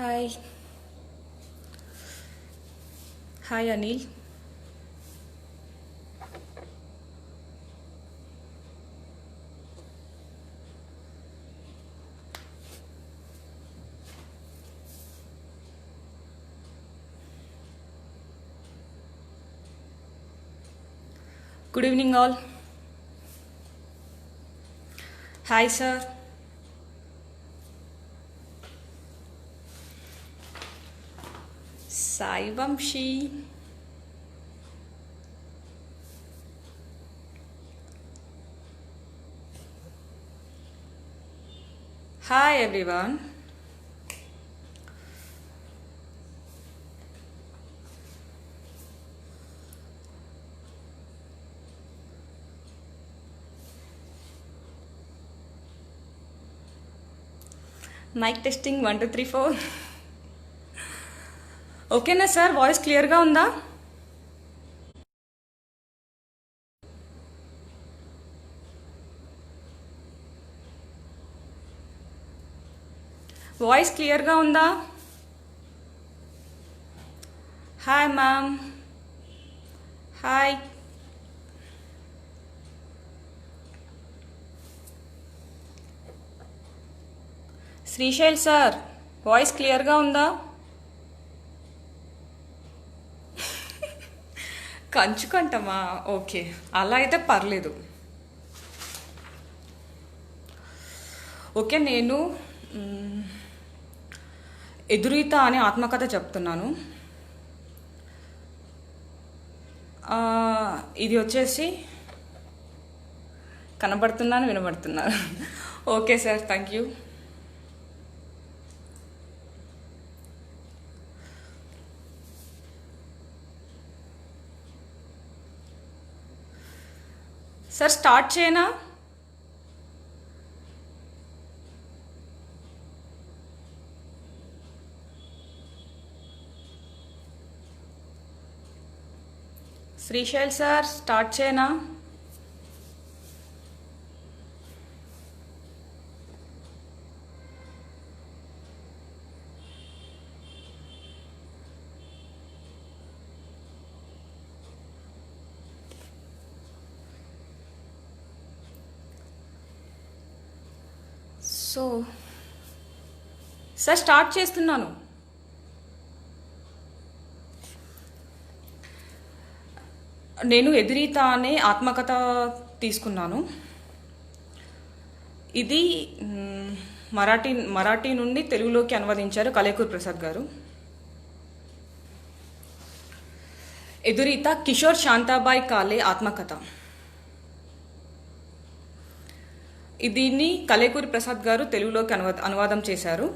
Hi. Hi Anil. Good evening all. Hi sir. Sai Vamshi. Hi everyone. Mike testing 1 2 3 4. ఓకేనా sir? Voice క్లియర్గా ఉందా? Voice క్లియర్గా ఉందా? Hi ma'am. Hi. Srishail sir, voice క్లియర్గా ఉందా? కంచుకంటమా? ఓకే, అలా అయితే పర్లేదు. ఓకే, నేను ఎదురీత అనే ఆత్మకథ చెప్తున్నాను. ఇది వచ్చేసి కనబడుతున్నాను, వినబడుతున్నాను. Okay sir, thank you. Sir start చేయనా? శ్రీశైల్ సార్ స్టార్ట్ చేయనా? సో సార్ స్టార్ట్ చేస్తున్నాను. నేను ఎదురీత అనే ఆత్మకథ తీసుకున్నాను. ఇది మరాఠీ నుండి తెలుగులోకి అనువదించారు కలేకూర్ ప్రసాద్ గారు. ఎదురీత కిషోర్ శాంతాబాయ్ కాలే ఆత్మకథ. దీన్ని కలేకూరి ప్రసాద్ గారు తెలుగులోకి అనువాదం చేశారు.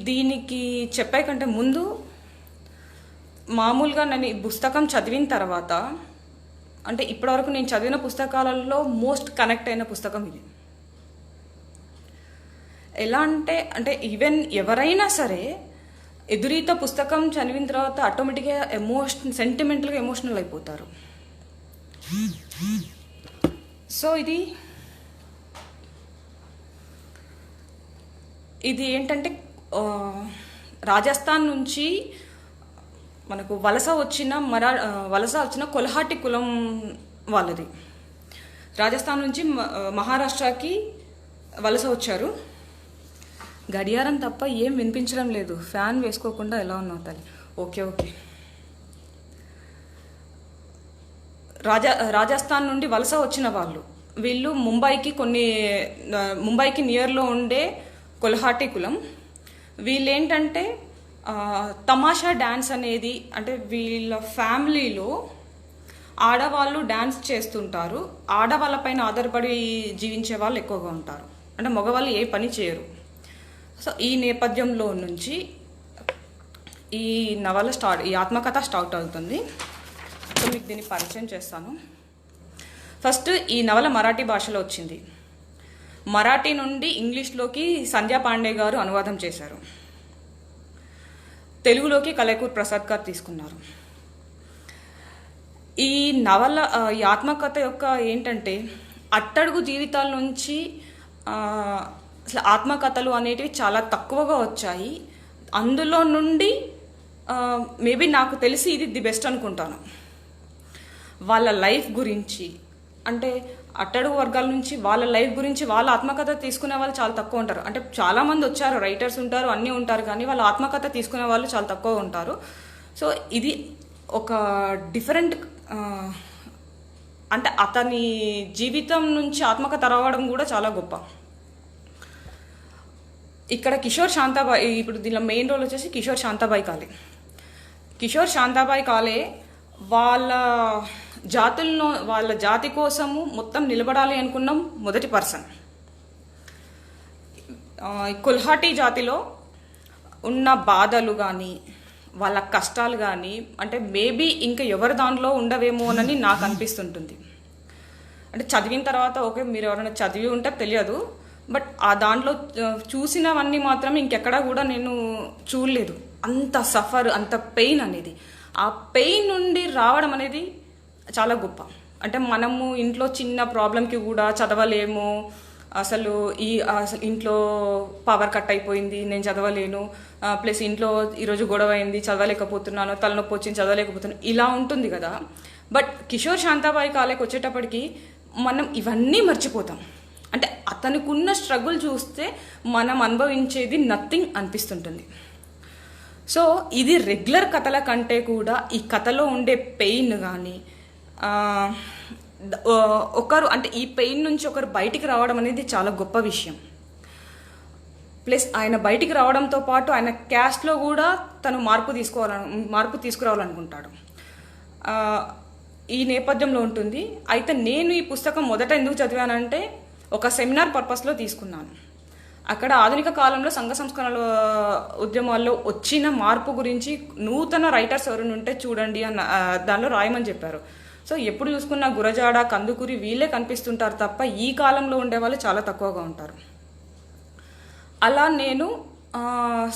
దీనికి చెప్పే కంటే ముందు మామూలుగా నేను ఈ పుస్తకం చదివిన తర్వాత, అంటే ఇప్పటివరకు నేను చదివిన పుస్తకాలలో మోస్ట్ కనెక్ట్ అయిన పుస్తకం ఇది. ఎలా అంటే ఈవెన్ ఎవరైనా సరే ఎదురీత పుస్తకం చదివిన తర్వాత ఆటోమేటిక్గా సెంటిమెంటల్గా ఎమోషనల్ అయిపోతారు. సో ఇది ఏంటంటే రాజస్థాన్ నుంచి మనకు వలస వచ్చిన కొల్హాటి కులం వాళ్ళది. రాజస్థాన్ నుంచి మహారాష్ట్రకి వలస వచ్చారు. గడియారం తప్ప ఏం వినిపించడం లేదు. ఫ్యాన్ వేసుకోకుండా ఎలా ఉన్నావు తల్లి? ఓకే. రాజస్థాన్ నుండి వలస వచ్చిన వీళ్ళు ముంబైకి నియర్లో ఉండే కొల్హాటి కులం. వీళ్ళేంటంటే తమాషా డ్యాన్స్ అనేది, అంటే వీళ్ళ ఫ్యామిలీలో ఆడవాళ్ళు డ్యాన్స్ చేస్తుంటారు. ఆడవాళ్ళపైన ఆధారపడి జీవించే వాళ్ళు ఎక్కువగా ఉంటారు. అంటే మగవాళ్ళు ఏ పని చేయరు. సో ఈ నేపథ్యంలో నుంచి ఈ ఆత్మకథ స్టార్ట్ అవుతుంది. సో మీకు దీన్ని పరిచయం చేస్తాను. ఫస్ట్ ఈ నవల మరాఠీ భాషలో వచ్చింది. మరాఠీ నుండి ఇంగ్లీష్లోకి సంధ్యా పాండే గారు అనువాదం చేశారు. తెలుగులోకి కలేకూర్ ప్రసాద్ గారు తీసుకున్నారు. ఈ ఆత్మకథ యొక్క ఏంటంటే అట్టడుగు జీవితాల నుంచి అసలు ఆత్మకథలు అనేటివి చాలా తక్కువగా వచ్చాయి. అందులో నుండి మేబీ నాకు తెలిసి ఇది ది బెస్ట్ అనుకుంటాను. వాళ్ళ లైఫ్ గురించి, అంటే అట్టడుగు వర్గాల నుంచి వాళ్ళ లైఫ్ గురించి వాళ్ళ ఆత్మకథ తీసుకునే వాళ్ళు చాలా తక్కువ ఉంటారు. అంటే చాలామంది వచ్చారు, రైటర్స్ ఉంటారు, అన్నీ ఉంటారు, కానీ వాళ్ళ ఆత్మకథ తీసుకునే వాళ్ళు చాలా తక్కువ ఉంటారు. సో ఇది ఒక డిఫరెంట్, అంటే అతని జీవితం నుంచి ఆత్మకథ రావడం కూడా చాలా గొప్ప. ఇక్కడ కిషోర్ శాంతాబాయి, ఇప్పుడు దీనిలో మెయిన్ రోల్ వచ్చేసి కిషోర్ శాంతాబాయి కాలే. కిషోర్ శాంతాబాయి కాలే వాళ్ళ జాతుల్లో, వాళ్ళ జాతి కోసము మొత్తం నిలబడాలి అనుకున్నాం మొదటి పర్సన్. కుల్హాటీ జాతిలో ఉన్న బాధలు కానీ వాళ్ళ కష్టాలు కానీ, అంటే మేబీ ఇంకా ఎవరి దాంట్లో ఉండవేమోనని నాకు అనిపిస్తుంటుంది. అంటే చదివిన తర్వాత ఓకే, మీరు ఎవరైనా చదివి ఉంటే తెలియదు, బట్ ఆ దాంట్లో చూసినవన్నీ మాత్రం ఇంకెక్కడా కూడా నేను చూడలేదు. అంత సఫర్, అంత పెయిన్ అనేది, ఆ పెయిన్ నుండి రావడం అనేది చాలా గొప్ప. అంటే మనము ఇంట్లో చిన్న ప్రాబ్లంకి కూడా చదవలేము, అసలు ఇంట్లో పవర్ కట్ అయిపోయింది, నేను చదవలేను, ప్లస్ ఇంట్లో ఈరోజు గొడవ అయింది, చదవలేకపోతున్నాను, తలనొప్పి వచ్చింది, చదవలేకపోతున్నాను, ఇలా ఉంటుంది కదా. బట్ కిషోర్ శాంతాబాయి కాలేకి వచ్చేటప్పటికి మనం ఇవన్నీ మర్చిపోతాం. అంటే అతనికి ఉన్న స్ట్రగుల్ చూస్తే మనం అనుభవించేది నథింగ్ అనిపిస్తుంటుంది. సో ఇది రెగ్యులర్ కథల కంటే కూడా ఈ కథలో ఉండే పెయిన్ కానీ, ఒకరు అంటే ఈ పెయిన్ నుంచి ఒకరు బయటికి రావడం అనేది చాలా గొప్ప విషయం. ప్లస్ ఆయన బయటికి రావడంతో పాటు ఆయన క్యాస్ట్లో కూడా తను మార్పు తీసుకురావాలనుకుంటాడు. ఈ నేపథ్యంలో ఉంటుంది. అయితే నేను ఈ పుస్తకం మొదట ఎందుకు చదివానంటే ఒక సెమినార్ పర్పస్లో తీసుకున్నాను. అక్కడ ఆధునిక కాలంలో సంఘ సంస్కరణల ఉద్యమాల్లో వచ్చిన మార్పు గురించి నూతన రైటర్స్ ఎవరైనా ఉంటే చూడండి అన్న దానిలో రాయమని చెప్పారు. సో ఎప్పుడు చూసుకున్న గురజాడ, కందుకూరి వీళ్ళే కనిపిస్తుంటారు తప్ప ఈ కాలంలో ఉండేవాళ్ళు చాలా తక్కువగా ఉంటారు. అలా నేను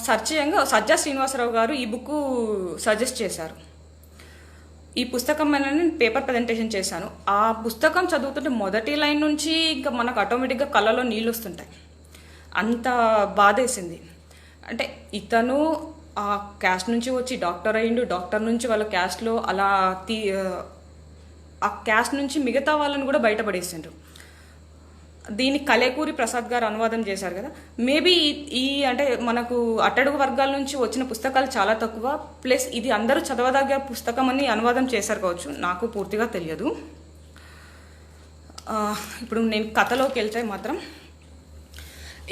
సెర్చ్ చేయంగా సజ్జా శ్రీనివాసరావు గారు ఈ బుక్ సజెస్ట్ చేశారు. ఈ పుస్తకం మీద నేను పేపర్ ప్రజెంటేషన్ చేశాను. ఆ పుస్తకం చదువుతుంటే మొదటి లైన్ నుంచి ఇంకా మనకు ఆటోమేటిక్గా కళ్ళలో నీళ్ళు వస్తుంటాయి. అంత బాధేసింది. అంటే ఇతను ఆ క్యాస్ట్ నుంచి వచ్చి డాక్టర్ అయ్యిండు, డాక్టర్ నుంచి వాళ్ళ క్యాస్ట్లో అలా ఆ క్యాస్ట్ నుంచి మిగతా వాళ్ళని కూడా బయటపడేసిండ్రు. దీన్ని కలేకూరి ప్రసాద్ గారు అనువాదం చేశారు కదా. మేబీ అంటే మనకు అట్టడుగు వర్గాల నుంచి వచ్చిన పుస్తకాలు చాలా తక్కువ, ప్లస్ ఇది అందరూ చదవదగ్గ పుస్తకం అని అనువాదం చేశారు కావచ్చు, నాకు పూర్తిగా తెలియదు. ఇప్పుడు నేను కథలోకి వెళ్తే మాత్రం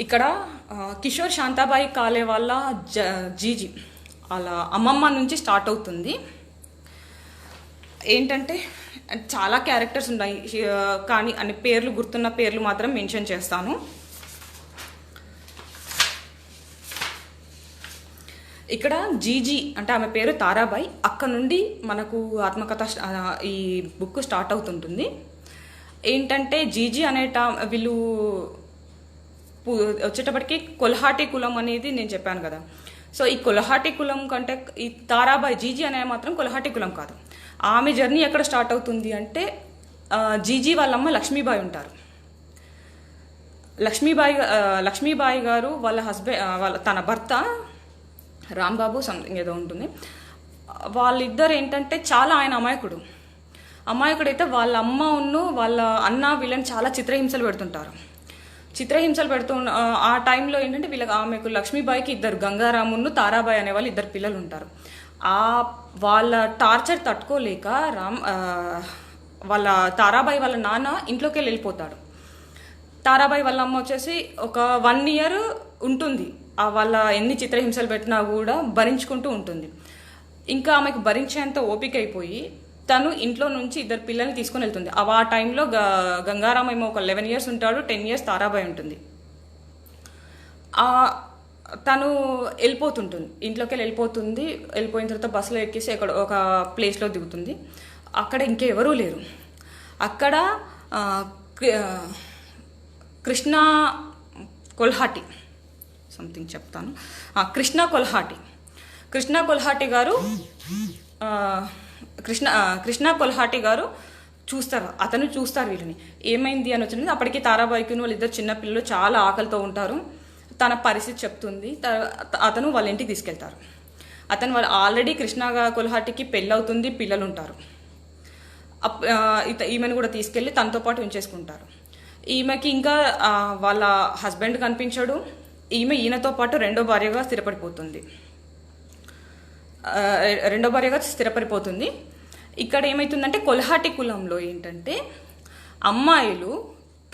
ఇక్కడ కిషోర్ శాంతాబాయి కాలే వాళ్ళ జీజీ వాళ్ళ అమ్మమ్మ నుంచి స్టార్ట్ అవుతుంది. ఏంటంటే చాలా క్యారెక్టర్స్ ఉన్నాయి, కానీ అన్ని పేర్లు గుర్తున్న పేర్లు మాత్రం మెన్షన్ చేస్తాను. ఇక్కడ జీజీ అంటే ఆమె పేరు తారాబాయి. అక్కడ నుండి మనకు ఆత్మకథ ఈ బుక్ స్టార్ట్ అవుతుంటుంది. ఏంటంటే జీజీ వీళ్ళు వచ్చేటప్పటికి కొల్హాటి కులం అనేది నేను చెప్పాను కదా. సో ఈ కొల్హాటి కులం కంటే ఈ తారాబాయి జీజీ అనే మాత్రం కొల్హాటి కులం కాదు. ఆమె జర్నీ ఎక్కడ స్టార్ట్ అవుతుంది అంటే జీజీ వాళ్ళమ్మ లక్ష్మీబాయి ఉంటారు. లక్ష్మీబాయి గారు వాళ్ళ తన భర్త రాంబాబు సంథింగ్ ఏదో ఉంటుంది. వాళ్ళిద్దరు ఏంటంటే చాలా ఆయన అమాయకుడైతే వాళ్ళ అమ్మ వాళ్ళ అన్న వీళ్ళని చాలా చిత్రహింసలు పెడుతూ ఆ టైంలో ఏంటంటే ఆమెకు లక్ష్మీబాయికి ఇద్దరు, గంగారామును తారాబాయి అనే వాళ్ళు ఇద్దరు పిల్లలు ఉంటారు. వాళ్ళ టార్చర్ తట్టుకోలేక వాళ్ళ తారాబాయి వాళ్ళ నాన్న ఇంట్లోకి వెళ్ళిపోతాడు. తారాబాయి వాళ్ళ అమ్మ వచ్చేసి ఒక 1 year ఉంటుంది. వాళ్ళ ఎన్ని చిత్రహింసలు పెట్టినా కూడా భరించుకుంటూ ఉంటుంది. ఇంకా ఆమెకు భరించేంత ఓపిక అయిపోయి తను ఇంట్లో నుంచి ఇద్దరు పిల్లల్ని తీసుకొని వెళ్తుంది. ఆ టైంలో గంగారాం ఏమో ఒక 11 years ఉంటాడు, 10 years తారాబాయి ఉంటుంది. తను ఇంట్లోకి వెళ్ళిపోయిన తర్వాత బస్సులో ఎక్కేసి ఎక్కడ ఒక ప్లేస్లో దిగుతుంది. అక్కడ ఇంకెవరూ లేరు. అక్కడ కృష్ణ కొల్హాటి సంథింగ్ చెప్తాను. కృష్ణ కొల్హాటి గారు అతను చూస్తారు వీళ్ళని, ఏమైంది అని వచ్చింది. అప్పటికి తారాబాయికి వాళ్ళిద్దరు చిన్నపిల్లలు చాలా ఆకలితో ఉంటారు. తన పరిస్థితి చెప్తుంది. అతను వాళ్ళ ఇంటికి తీసుకెళ్తారు. వాళ్ళు ఆల్రెడీ కృష్ణ కొల్హాటికి పెళ్ళవుతుంది, పిల్లలు ఉంటారు. ఈమెను కూడా తీసుకెళ్ళి తనతో పాటు ఉంచేసుకుంటారు. ఈమెకి ఇంకా వాళ్ళ హస్బెండ్ కనిపించాడు. ఈయనతో పాటు రెండో భార్యగా స్థిరపడిపోతుంది. ఇక్కడ ఏమవుతుందంటే కొల్హాటి కులంలో ఏంటంటే అమ్మాయిలు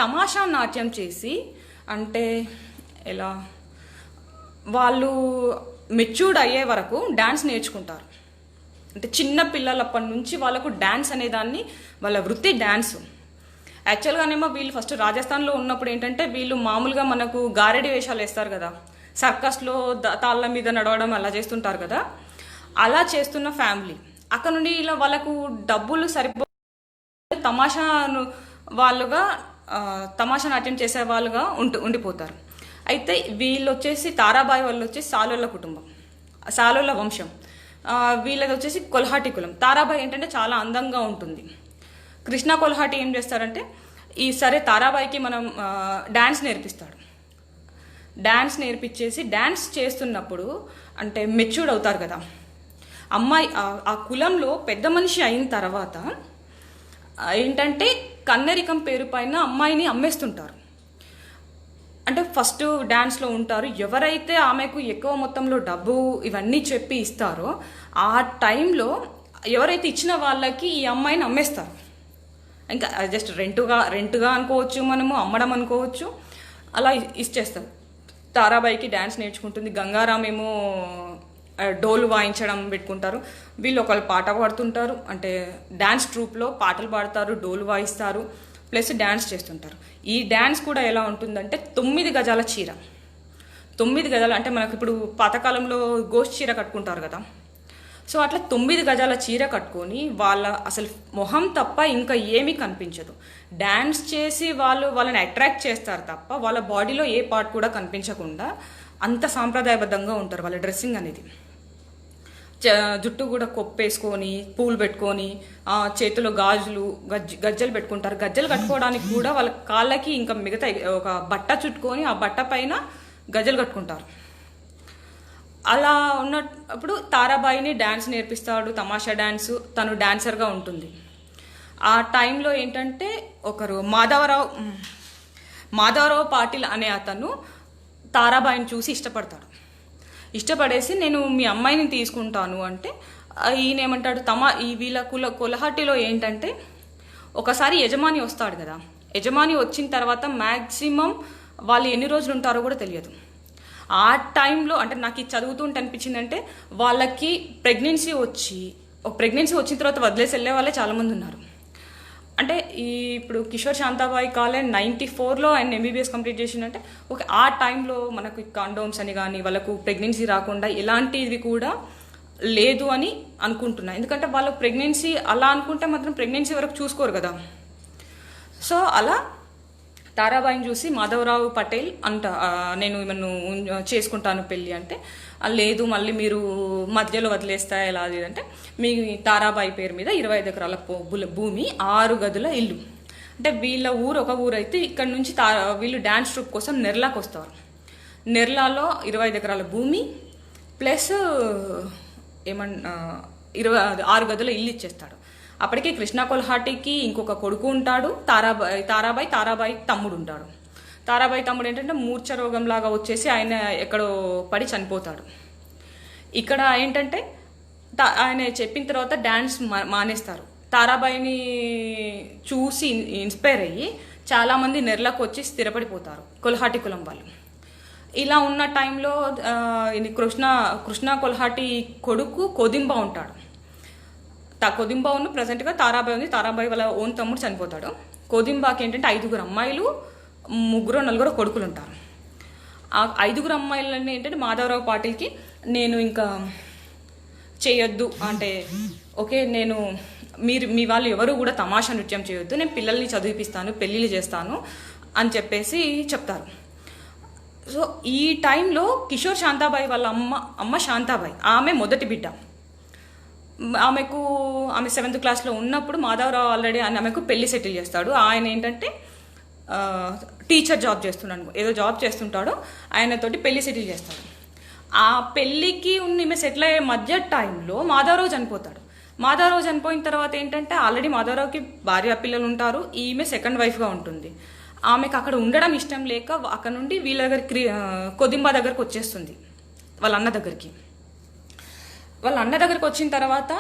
తమాషా నాట్యం చేసి, అంటే ఎలా, వాళ్ళు మెచ్యూర్డ్ అయ్యే వరకు డాన్స్ నేర్చుకుంటారు. అంటే చిన్న పిల్లలప్పటి నుంచి వాళ్ళకు డాన్స్ అనేదాన్ని వాళ్ళ వృత్తి డాన్స్. యాక్చువల్గానేమో వీళ్ళు ఫస్ట్ రాజస్థాన్లో ఉన్నప్పుడు ఏంటంటే వీళ్ళు మామూలుగా మనకు గారెడి వేషాలు వేస్తారు కదా, సర్కస్లో తాళ్ళ మీద నడవడం అలా చేస్తుంటారు కదా, అలా చేస్తున్న ఫ్యామిలీ. అక్కడ నుండి ఇలా వాళ్ళకు డబ్బులు తమాషా నాట్యం చేసే వాళ్ళుగా ఉండిపోతారు. అయితే వీళ్ళు వచ్చేసి తారాబాయి వాళ్ళు వచ్చేసి సాలోళ్ళ కుటుంబం, సాలోళ్ళ వంశం. వీళ్ళది వచ్చేసి కొల్హాటి కులం. తారాబాయి ఏంటంటే చాలా అందంగా ఉంటుంది. కృష్ణ కొల్హాటి ఏం చేస్తారంటే సరే తారాబాయికి మనం డాన్స్ నేర్పిస్తాడు. డాన్స్ నేర్పించేసి డాన్స్ చేస్తున్నప్పుడు అంటే మెచ్యూర్డ్ అవుతారు కదా అమ్మాయి. ఆ కులంలో పెద్ద మనిషి అయిన తర్వాత ఏంటంటే కన్నెరికం పేరు పైన అమ్మాయిని అమ్మేస్తుంటారు. అంటే ఫస్ట్ డాన్స్లో ఉంటారు. ఎవరైతే ఆమెకు ఎక్కువ మొత్తంలో డబ్బు ఇవన్నీ చెప్పి ఇస్తారో ఆ టైంలో ఎవరైతే ఇచ్చిన వాళ్ళకి ఈ అమ్మాయిని అమ్మేస్తారు. ఇంకా జస్ట్ రెంటుగా అనుకోవచ్చు, మనము అమ్మడం అనుకోవచ్చు. అలా ఇచ్చేస్తారు. తారాబాయికి డాన్స్ నేర్చుకుంటుంది. గంగారాం ఏమో డోలు వాయించడం పెట్టుకుంటారు. వీళ్ళు ఒకళ్ళు పాట పాడుతుంటారు, అంటే డాన్స్ ట్రూప్లో పాటలు పాడతారు, డోలు వాయిస్తారు, ప్లస్ డాన్స్ చేస్తుంటారు. ఈ డాన్స్ కూడా ఎలా ఉంటుందంటే 9 గజాల చీర. 9 గజాలు అంటే మనకు ఇప్పుడు పాతకాలంలో గోష్ చీర కట్టుకుంటారు కదా, సో అట్లా 9 గజాల చీర కట్టుకొని వాళ్ళ అసలు మొహం తప్ప ఇంకా ఏమీ కనిపించదు. డాన్స్ చేసి వాళ్ళని అట్రాక్ట్ చేస్తారు తప్ప వాళ్ళ బాడీలో ఏ పార్ట్ కూడా కనిపించకుండా అంత సాంప్రదాయబద్ధంగా ఉంటారు. వాళ్ళ డ్రెస్సింగ్ అనేది జుట్టు కూడా కొప్పేసుకొని పూలు పెట్టుకొని చేతిలో గజ్జలు పెట్టుకుంటారు. గజ్జలు కట్టుకోవడానికి కూడా వాళ్ళ కాళ్ళకి ఇంకా మిగతా ఒక బట్ట చుట్టుకొని ఆ బట్ట పైన గజ్జలు కట్టుకుంటారు. అలా ఉన్నప్పుడు తారాబాయిని డాన్స్ నేర్పిస్తాడు, తమాషా డాన్స్. తను డాన్సర్గా ఉంటుంది. ఆ టైంలో ఏంటంటే ఒకరు మాధవరావు పాటిల్ అనే అతను తారాబాయిని చూసి ఇష్టపడేసి నేను మీ అమ్మాయిని తీసుకుంటాను అంటే ఈయన ఏమంటాడు, వీళ్ళ కొల్హాటిలో ఏంటంటే ఒకసారి యజమాని వస్తాడు కదా, యజమాని వచ్చిన తర్వాత మ్యాక్సిమం వాళ్ళు ఎన్ని రోజులు ఉంటారో కూడా తెలియదు. ఆ టైంలో అంటే నాకు ఇది చదువుతుంటే అనిపించిందంటే వాళ్ళకి ప్రెగ్నెన్సీ వచ్చిన తర్వాత వదిలేసి వెళ్ళే వాళ్ళే చాలామంది ఉన్నారు. అంటే ఇప్పుడు కిషోర్ శాంతాబాయి కాలేజ్ 94లో ఆయన ఎంబీబీఎస్ కంప్లీట్ చేసిందంటే ఓకే, ఆ టైంలో మనకు కాండోమ్స్ అని కానీ వాళ్ళకు ప్రెగ్నెన్సీ రాకుండా ఎలాంటిది కూడా లేదు అని అనుకుంటున్నా. ఎందుకంటే వాళ్ళకు ప్రెగ్నెన్సీ అలా అనుకుంటే మాత్రం ప్రెగ్నెన్సీ వరకు చూసుకోరు కదా. సో అలా తారాబాయిని చూసి మాధవరావు పటేల్ నేను ఈమెను చేసుకుంటాను పెళ్ళి అంటే లేదు, మళ్ళీ మీరు మధ్యలో వదిలేస్తా ఎలా అంటే మీ తారాబాయి పేరు మీద 25 ఎకరాల భూమి, 6 గదుల ఇల్లు. అంటే వీళ్ళ ఊరు ఒక ఊరు అయితే ఇక్కడ నుంచి వీళ్ళు డాన్స్ ట్రూప్ కోసం నెర్లాకి వస్తారు. నెర్లాలో 25 ఎకరాల భూమి ప్లస్ 6 గదుల ఇల్లు ఇచ్చేస్తాడు. అప్పటికే కృష్ణ కొల్హాటికి ఇంకొక కొడుకు ఉంటాడు, తారాబాయి తమ్ముడు ఉంటాడు. తారాబాయి తమ్ముడు ఏంటంటే మూర్ఛ రోగం లాగా వచ్చేసి ఆయన ఎక్కడో పడి చనిపోతాడు. ఇక్కడ ఏంటంటే ఆయన చెప్పిన తర్వాత డాన్స్ మానేస్తారు. తారాబాయిని చూసి ఇన్స్పైర్ అయ్యి చాలామంది నెర్లకు వచ్చి స్థిరపడిపోతారు కొల్హాటి కులం వాళ్ళు. ఇలా ఉన్న టైంలో కృష్ణ కొల్హాటి కొడుకు కొదింబా ఉంటాడు. కొదింబా ప్రజెంట్గా తారాబాయి ఉంది. తారాబాయి వాళ్ళ ఓన్ తమ్ముడు చనిపోతాడు. కొదింబాకి ఏంటంటే 5 అమ్మాయిలు 3-4 కొడుకులు ఉంటారు. ఆ 5 అమ్మాయిలని ఏంటంటే మాధవరావు పాటిల్కి నేను ఇంకా చేయొద్దు అంటే ఓకే, నేను మీ వాళ్ళు ఎవరు కూడా తమాషా నృత్యం చేయొద్దు, నేను పిల్లల్ని చదివిపిస్తాను, పెళ్ళిళ్ళు చేస్తాను అని చెప్పేసి చెప్తారు. సో ఈ టైంలో కిషోర్ శాంతాబాయి వాళ్ళ అమ్మ శాంతాబాయి, ఆమె మొదటి బిడ్డ. ఆమెకు ఆమె 7th క్లాస్లో ఉన్నప్పుడు మాధవరావు ఆల్రెడీ ఆమెకు పెళ్లి సెటిల్ చేస్తాడు. ఆయన ఏంటంటే టీచర్ జాబ్ చేస్తున్నాడు, ఏదో జాబ్ చేస్తుంటాడో ఆయనతోటి పెళ్లి సెటిల్ చేస్తాడు. ఆ పెళ్ళికి ఈమె సెటిల్ అయ్యే మధ్య టైంలో మాధవరావు చనిపోతాడు. మాధవరావు చనిపోయిన తర్వాత ఏంటంటే ఆల్రెడీ మాధవరావుకి భార్య పిల్లలు ఉంటారు, ఈమె సెకండ్ వైఫ్గా ఉంటుంది. ఆమెకు అక్కడ ఉండడం ఇష్టం లేక అక్కడ నుండి వీళ్ళ దగ్గరికి కొదింబా దగ్గరకు వచ్చేస్తుంది, వాళ్ళ అన్న దగ్గరికి. వాళ్ళ అన్న దగ్గరకు వచ్చిన తర్వాత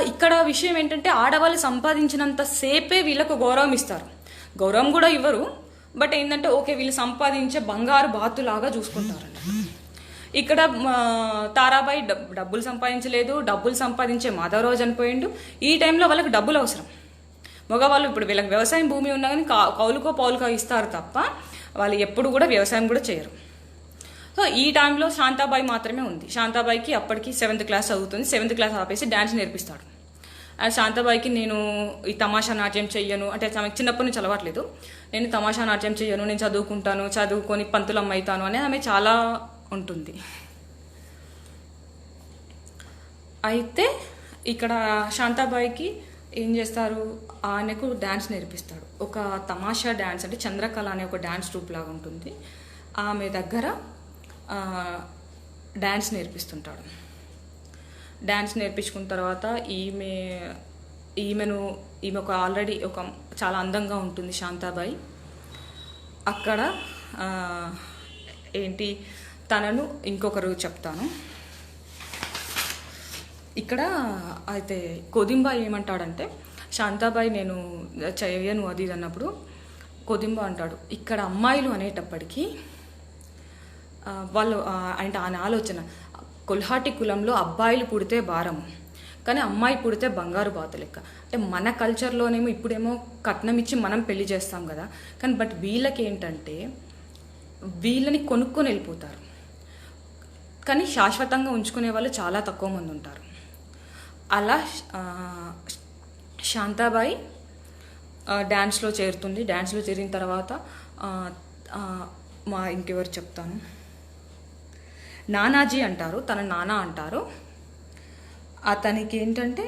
ఇక్కడ విషయం ఏంటంటే ఆడవాళ్ళు సంపాదించినంత సేపే వీళ్ళకు గౌరవం ఇస్తారు, గౌరవం కూడా ఇవ్వరు. బట్ ఏంటంటే ఓకే వీళ్ళు సంపాదించే బంగారు బాతులాగా చూసుకుంటారు అన్నట్టు. ఇక్కడ తారాబాయి డబ్బులు సంపాదించలేదు, డబ్బులు సంపాదించే మాధవరావు చనిపోయిండు. ఈ టైంలో వాళ్ళకి డబ్బులు అవసరం. మగవాళ్ళు ఇప్పుడు వీళ్ళకి వ్యవసాయం భూమి ఉన్నా కానీ కౌలుకో పౌలుకో ఇస్తారు తప్ప వాళ్ళు ఎప్పుడు కూడా వ్యవసాయం కూడా చేయరు. సో ఈ టైంలో శాంతాబాయి మాత్రమే ఉంది. శాంతాబాయికి అప్పటికి 7th క్లాస్ చదువుతుంది. 7th క్లాస్ ఆపేసి డ్యాన్స్ నేర్పిస్తాడు. శాంతాబాయికి నేను ఈ తమాషా నాట్యం చెయ్యను అంటే ఆమెకు చిన్నప్పటి నుంచి అలవాట్లేదు. నేను తమాషా నాట్యం చెయ్యను, నేను చదువుకుంటాను, చదువుకొని పంతులమ్మ అవుతాను అని ఆమె చాలా ఉంటుంది. అయితే ఇక్కడ శాంతాబాయికి ఏం చేస్తారు, ఆయనకు డ్యాన్స్ నేర్పిస్తాడు. ఒక తమాషా డ్యాన్స్ అంటే చంద్రకళ అనే ఒక డ్యాన్స్ ట్రూప్ లాగా ఉంటుంది. ఆమె దగ్గర డ్యాన్స్ నేర్పిస్తుంటాడు. డ్యాన్స్ నేర్పించుకున్న తర్వాత ఈమె ఒక ఆల్రెడీ ఒక చాలా అందంగా ఉంటుంది శాంతాబాయి. అక్కడ ఏంటి తనను ఇంకొకరు చెప్తాను. ఇక్కడ అయితే కొదింబా ఏమంటాడంటే శాంతాబాయి నేను చెయ్యను అది అన్నప్పుడు కొదింబా అంటాడు, ఇక్కడ అమ్మాయిలు అనేటప్పటికీ వాళ్ళు అంటే ఆయన ఆలోచన కొల్హాటి కులంలో అబ్బాయిలు పుడితే భారం, కానీ అమ్మాయి పుడితే బంగారు బాత లెక్క. అంటే మన కల్చర్లోనేమో ఇప్పుడేమో కట్నం ఇచ్చి మనం పెళ్లి చేస్తాం కదా, కానీ బట్ వీళ్ళకి ఏంటంటే వీళ్ళని కొనుక్కొని వెళ్ళిపోతారు, కానీ శాశ్వతంగా ఉంచుకునే వాళ్ళు చాలా తక్కువ మంది ఉంటారు. అలా శాంతాబాయి డ్యాన్స్లో చేరుతుంది. డ్యాన్స్లో చేరిన తర్వాత ఇంకెవరు చెప్తాను, నానాజీ అంటారు, తన నాన్న అంటారు. అతనికి ఏంటంటే